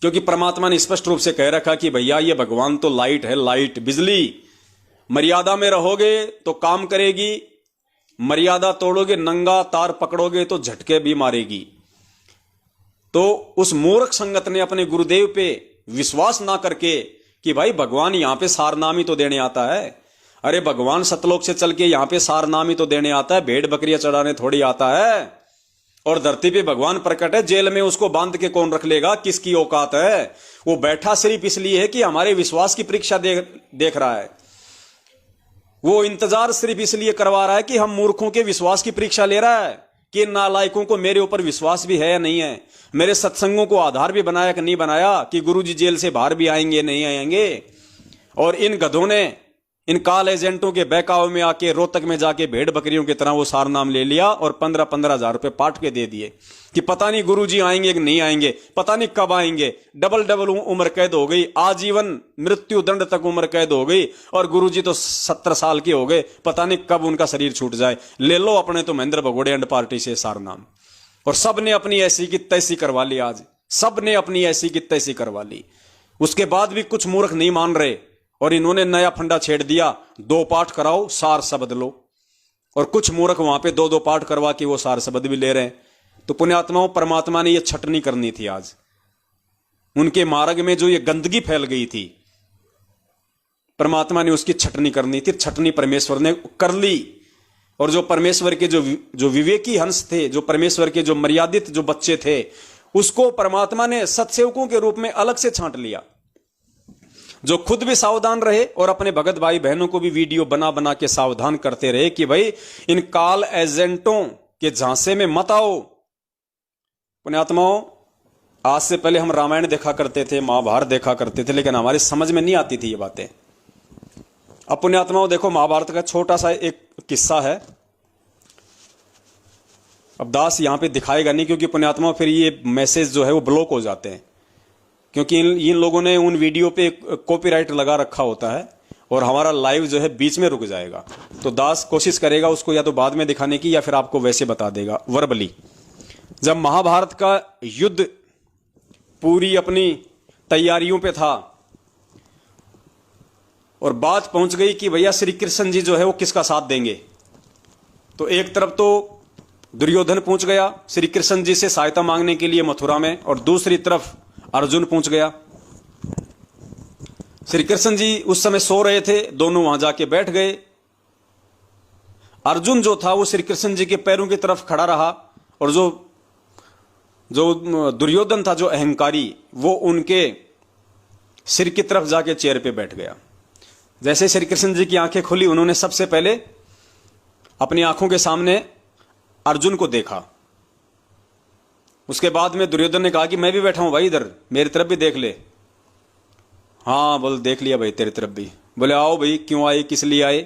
क्योंकि परमात्मा ने स्पष्ट रूप से कह रखा कि भैया ये भगवान तो लाइट है, लाइट, बिजली। मर्यादा में रहोगे तो काम करेगी, मर्यादा तोड़ोगे, नंगा तार पकड़ोगे तो झटके भी मारेगी। तो उस मूर्ख संगत ने अपने गुरुदेव पे विश्वास ना करके कि भाई भगवान यहां पे सारनामी तो देने आता है, अरे भगवान सतलोक से चल के यहाँ पे सारनाम ही तो देने आता है, भेड़ बकरियां चढ़ाने थोड़ी आता है। और धरती पे भगवान प्रकट है, जेल में उसको बांध के कौन रख लेगा, किसकी औकात है। वो बैठा सिर्फ इसलिए है कि हमारे विश्वास की परीक्षा देख रहा है। वो इंतजार सिर्फ इसलिए करवा रहा है कि हम मूर्खों के विश्वास की परीक्षा ले रहा है कि इन नालायकों को मेरे ऊपर विश्वास भी है या नहीं है, मेरे सत्संगों को आधार भी बनाया कि नहीं बनाया, कि गुरुजी जेल से बाहर भी आएंगे नहीं आएंगे। और इन गधों ने इन काल एजेंटों के बहकावे में आके रोहतक में जाके भेड़ बकरियों की तरह वो सारनाम ले लिया और 15-15 हजार रुपए पाट के दे दिए कि पता नहीं गुरुजी आएंगे कि नहीं आएंगे, पता नहीं कब आएंगे। डबल उम्र कैद हो गई, आजीवन मृत्यु दंड तक उम्र कैद हो गई। और गुरुजी तो 70 साल के हो गए, पता नहीं कब उनका शरीर छूट जाए। ले लो अपने तो महेंद्र भगोड़े एंड पार्टी से सारनाम। और सब ने अपनी ऐसी की तैसी करवा ली, आज सब ने अपनी ऐसी की तैसी करवा ली। उसके बाद भी कुछ मूर्ख नहीं मान रहे और इन्होंने नया फंडा छेड़ दिया, 2 पाठ कराओ सार शब्द लो। और कुछ मूर्ख वहां पे 2-2 पाठ करवा के वो सार शब्द भी ले रहे हैं। तो पुण्यात्माओं, परमात्मा ने ये छटनी करनी थी। आज उनके मार्ग में जो ये गंदगी फैल गई थी, परमात्मा ने उसकी छटनी करनी थी। छटनी परमेश्वर ने कर ली। और जो परमेश्वर के जो विवेकी हंस थे, जो परमेश्वर के जो मर्यादित जो बच्चे थे, उसको परमात्मा ने सत्सेवकों के रूप में अलग से छांट लिया, जो खुद भी सावधान रहे और अपने भगत भाई बहनों को भी वीडियो बना बना के सावधान करते रहे कि भाई इन काल एजेंटों के झांसे में मत आओ। पुण्यात्माओं, आज से पहले हम रामायण देखा करते थे, महाभारत देखा करते थे, लेकिन हमारी समझ में नहीं आती थी ये बातें। अब पुण्यात्माओं देखो, महाभारत का छोटा सा एक किस्सा है। अब दास यहां पे दिखाएगा नहीं, क्योंकि पुण्यात्माओं फिर ये मैसेज जो है वो ब्लॉक हो जाते हैं, क्योंकि इन लोगों ने उन वीडियो पे कॉपीराइट लगा रखा होता है और हमारा लाइव जो है बीच में रुक जाएगा। तो दास कोशिश करेगा उसको या तो बाद में दिखाने की या फिर आपको वैसे बता देगा वर्बली। जब महाभारत का युद्ध पूरी अपनी तैयारियों पे था और बात पहुंच गई कि भैया श्री कृष्ण जी जो है वो किसका साथ देंगे, तो एक तरफ तो दुर्योधन पहुंच गया श्री कृष्ण जी से सहायता मांगने के लिए मथुरा में, और दूसरी तरफ अर्जुन पहुंच गया। श्री कृष्ण जी उस समय सो रहे थे, दोनों वहां जाके बैठ गए। अर्जुन जो था वो श्री कृष्ण जी के पैरों की तरफ खड़ा रहा, और जो दुर्योधन था, जो अहंकारी, वो उनके सिर की तरफ जाके चेयर पे बैठ गया। जैसे श्री कृष्ण जी की आंखें खुली, उन्होंने सबसे पहले अपनी आंखों के सामने अर्जुन को देखा। उसके बाद में दुर्योधन ने कहा कि मैं भी बैठा हूं भाई, इधर मेरी तरफ भी देख ले। हाँ बोल, देख लिया भाई तेरी तरफ भी। बोले आओ भाई, क्यों आए, किस लिए आए।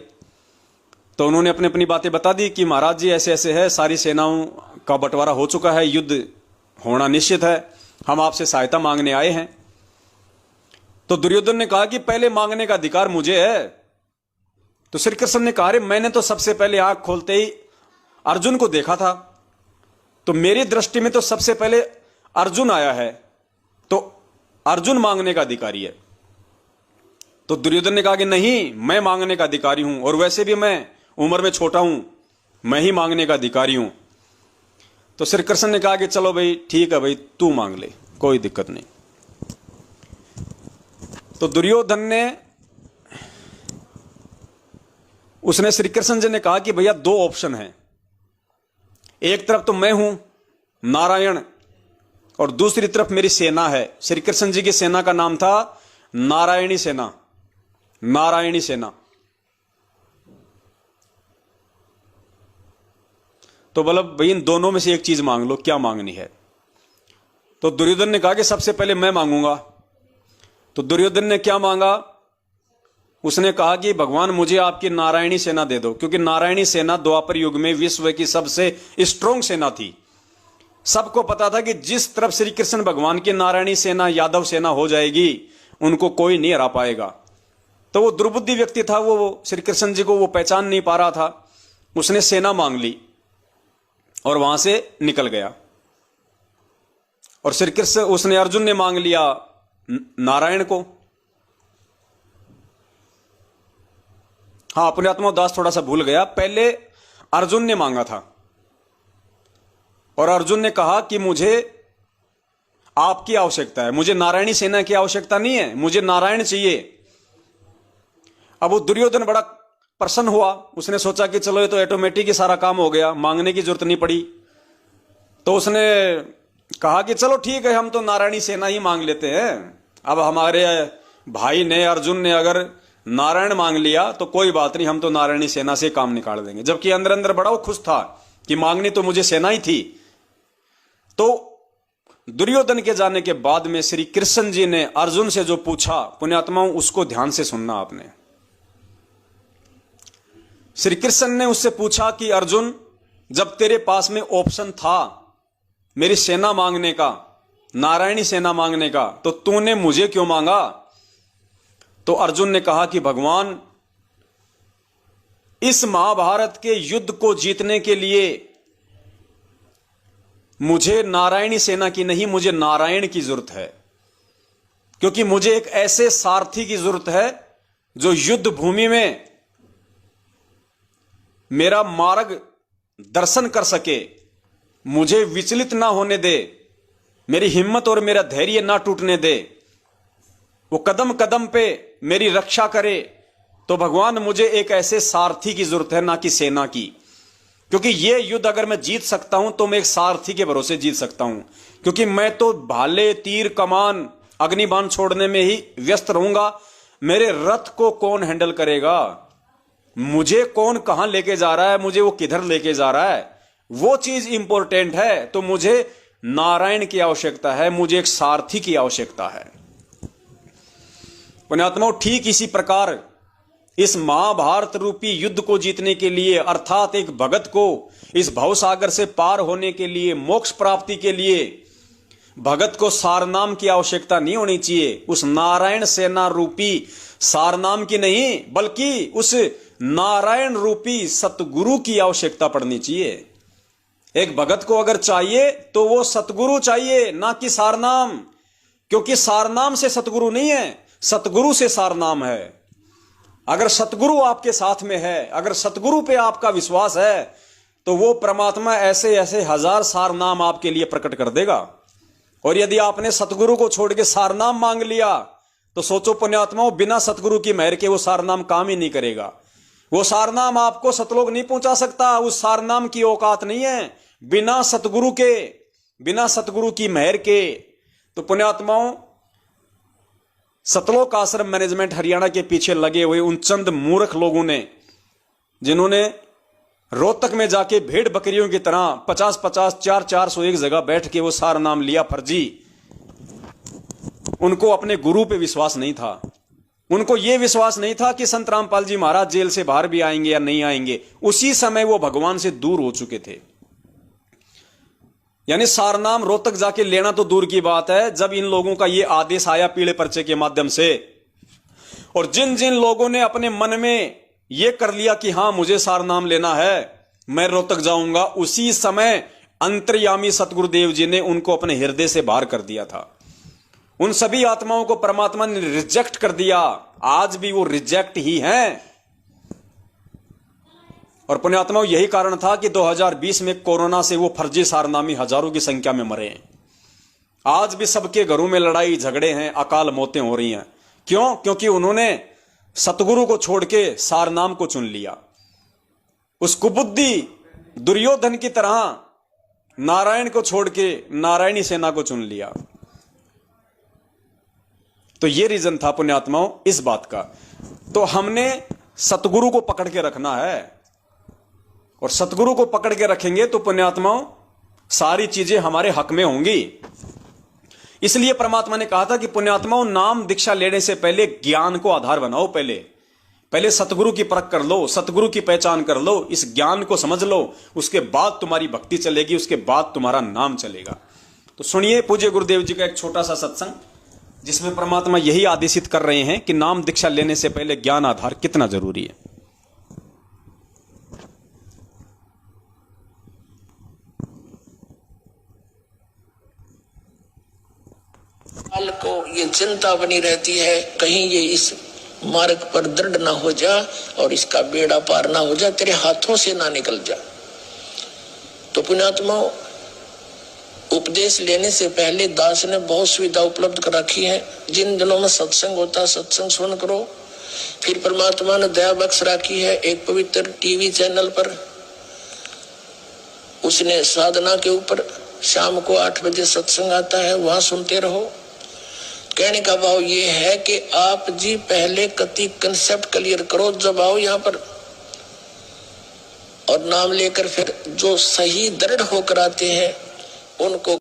तो उन्होंने अपनी अपनी बातें बता दी कि महाराज जी ऐसे ऐसे है, सारी सेनाओं का बंटवारा हो चुका है, युद्ध होना निश्चित है, हम आपसे सहायता मांगने आए हैं। तो दुर्योधन ने कहा कि पहले मांगने का अधिकार मुझे है। तो श्री कृष्ण ने कहा, मैंने तो सबसे पहले आंख खोलते ही अर्जुन को देखा था, तो मेरी दृष्टि में तो सबसे पहले अर्जुन आया है, तो अर्जुन मांगने का अधिकारी है। तो दुर्योधन ने कहा कि नहीं, मैं मांगने का अधिकारी हूं, और वैसे भी मैं उम्र में छोटा हूं, मैं ही मांगने का अधिकारी हूं। तो श्री कृष्ण ने कहा कि चलो भाई ठीक है भाई, तू मांग ले, कोई दिक्कत नहीं। तो दुर्योधन ने उसने श्री कृष्ण जी ने कहा कि भैया 2 ऑप्शन हैं, एक तरफ तो मैं हूं नारायण और दूसरी तरफ मेरी सेना है। श्री कृष्ण जी की सेना का नाम था नारायणी सेना, नारायणी सेना। तो बोला भाई इन दोनों में से एक चीज मांग लो, क्या मांगनी है। तो दुर्योधन ने कहा कि सबसे पहले मैं मांगूंगा। तो दुर्योधन ने क्या मांगा, उसने कहा कि भगवान मुझे आपकी नारायणी सेना दे दो, क्योंकि नारायणी सेना द्वापर युग में विश्व की सबसे स्ट्रॉन्ग सेना थी। सबको पता था कि जिस तरफ श्री कृष्ण भगवान की नारायणी सेना यादव सेना हो जाएगी, उनको कोई नहीं हरा पाएगा। तो वो दुर्बुद्धि व्यक्ति था, वो श्री कृष्ण जी को वो पहचान नहीं पा रहा था। उसने सेना मांग ली और वहां से निकल गया। और श्री कृष्ण, उसने अर्जुन ने मांग लिया नारायण को। हाँ, अपने आत्मा दास थोड़ा सा भूल गया, पहले अर्जुन ने मांगा था और अर्जुन ने कहा कि मुझे आपकी आवश्यकता है, मुझे नारायणी सेना की आवश्यकता नहीं है, मुझे नारायण चाहिए। अब वो दुर्योधन बड़ा प्रसन्न हुआ, उसने सोचा कि चलो ये तो ऑटोमेटिक ही सारा काम हो गया, मांगने की जरूरत नहीं पड़ी। तो उसने कहा कि चलो ठीक है, हम तो नारायणी सेना ही मांग लेते हैं। अब हमारे भाई ने, अर्जुन ने अगर नारायण मांग लिया तो कोई बात नहीं, हम तो नारायणी सेना से काम निकाल देंगे। जबकि अंदर अंदर बड़ा वो खुश था कि मांगनी तो मुझे सेना ही थी। तो दुर्योधन के जाने के बाद में श्री कृष्ण जी ने अर्जुन से जो पूछा, पुण्यात्माओं उसको ध्यान से सुनना आपने। श्री कृष्ण ने उससे पूछा कि अर्जुन, जब तेरे पास में ऑप्शन था मेरी सेना मांगने का, नारायणी सेना मांगने का, तो तूने मुझे क्यों मांगा? तो अर्जुन ने कहा कि भगवान, इस महाभारत के युद्ध को जीतने के लिए मुझे नारायणी सेना की नहीं, मुझे नारायण की जरूरत है। क्योंकि मुझे एक ऐसे सारथी की जरूरत है जो युद्ध भूमि में मेरा मार्ग दर्शन कर सके, मुझे विचलित ना होने दे, मेरी हिम्मत और मेरा धैर्य ना टूटने दे, वो कदम कदम पे मेरी रक्षा करे। तो भगवान, मुझे एक ऐसे सारथी की जरूरत है, ना कि सेना की। क्योंकि ये युद्ध अगर मैं जीत सकता हूं तो मैं एक सारथी के भरोसे जीत सकता हूं। क्योंकि मैं तो भाले, तीर, कमान, अग्निबाण छोड़ने में ही व्यस्त रहूंगा। मेरे रथ को कौन हैंडल करेगा? मुझे कौन कहां लेके जा रहा है, मुझे वो किधर लेके जा रहा है, वो चीज इंपॉर्टेंट है। तो मुझे नारायण की आवश्यकता है, मुझे एक सारथी की आवश्यकता है। पुण्यात्माओं, ठीक इसी प्रकार इस महाभारत रूपी युद्ध को जीतने के लिए, अर्थात एक भगत को इस भवसागर से पार होने के लिए, मोक्ष प्राप्ति के लिए, भगत को सारनाम की आवश्यकता नहीं होनी चाहिए। उस नारायण सेना रूपी सारनाम की नहीं, बल्कि उस नारायण रूपी सतगुरु की आवश्यकता पड़नी चाहिए। एक भगत को अगर चाहिए तो वो सतगुरु चाहिए, ना कि सारनाम। क्योंकि सारनाम से सतगुरु नहीं है, सतगुरु से सारनाम है। अगर सतगुरु आपके साथ में है, अगर सतगुरु पे आपका विश्वास है, तो वो परमात्मा ऐसे ऐसे हजार सारनाम आपके लिए प्रकट कर देगा। और यदि आपने सतगुरु को छोड़ के सारनाम मांग लिया तो सोचो पुण्यात्माओं, बिना सतगुरु की मेहर के वो सारनाम काम ही नहीं करेगा। वो सारनाम आपको सतलोक नहीं पहुंचा सकता, उस सारनाम की औकात नहीं है बिना सतगुरु के, बिना सतगुरु की मेहर के। तो पुण्यात्माओं, सतलोक आश्रम मैनेजमेंट हरियाणा के पीछे लगे हुए उन चंद मूर्ख लोगों ने, जिन्होंने रोहतक में जाके भेड़ बकरियों की तरह 50-50, 400 एक जगह बैठ के वो सारनाम लिया फर्जी, उनको अपने गुरु पे विश्वास नहीं था। उनको यह विश्वास नहीं था कि संत रामपाल जी महाराज जेल से बाहर भी आएंगे या नहीं आएंगे। उसी समय वो भगवान से दूर हो चुके थे। यानी सारनाम रोहतक जाके लेना तो दूर की बात है, जब इन लोगों का ये आदेश आया पीले पर्चे के माध्यम से, और जिन जिन लोगों ने अपने मन में ये कर लिया कि हां मुझे सारनाम लेना है, मैं रोहतक जाऊंगा, उसी समय अंतर्यामी सतगुरुदेव जी ने उनको अपने हृदय से बाहर कर दिया था। उन सभी आत्माओं को परमात्मा ने रिजेक्ट कर दिया। आज भी वो रिजेक्ट ही हैं। और पुण्यात्माओं, यही कारण था कि 2020 में कोरोना से वो फर्जी सारनामी हजारों की संख्या में मरे। आज भी सबके घरों में लड़ाई झगड़े हैं, अकाल मौतें हो रही हैं। क्यों? क्योंकि उन्होंने सतगुरु को छोड़ के सारनाम को चुन लिया। उस कुबुद्धि दुर्योधन की तरह नारायण को छोड़ के नारायणी सेना को चुन लिया। तो ये रीजन था पुण्यात्माओं इस बात का। तो हमने सतगुरु को पकड़ के रखना है, और सतगुरु को पकड़ के रखेंगे तो पुण्यात्माओं सारी चीजें हमारे हक में होंगी। इसलिए परमात्मा ने कहा था कि पुण्यात्माओं, नाम दीक्षा लेने से पहले ज्ञान को आधार बनाओ। पहले सतगुरु की परख कर लो, सतगुरु की पहचान कर लो, इस ज्ञान को समझ लो, उसके बाद तुम्हारी भक्ति चलेगी, उसके बाद तुम्हारा नाम चलेगा। तो सुनिए पूज्य गुरुदेव जी का एक छोटा सा सत्संग, जिसमें परमात्मा यही आदेशित कर रहे हैं कि नाम दीक्षा लेने से पहले ज्ञान आधार कितना जरूरी है। काल को ये चिंता बनी रहती है, कहीं ये इस मार्ग पर दृढ़ ना हो जा और इसका बेड़ा पार ना हो जा, तेरे हाथों से ना निकल जा। तो पुण्यात्माओं, उपदेश लेने से पहले दास ने बहुत सुविधा उपलब्ध कर रखी है। जिन दिनों में सत्संग होता है सत्संग सुन करो, फिर परमात्मा ने दया बख्श रखी है, एक पवित्र टीवी चैनल पर उसने साधना के ऊपर शाम को 8 बजे सत्संग आता है, वहां सुनते रहो। कहने का भाव ये है कि आप जी पहले कति कंसेप्ट क्लियर करो, जब आओ यहाँ पर और नाम लेकर फिर जो सही दृढ़ होकर आते हैं उनको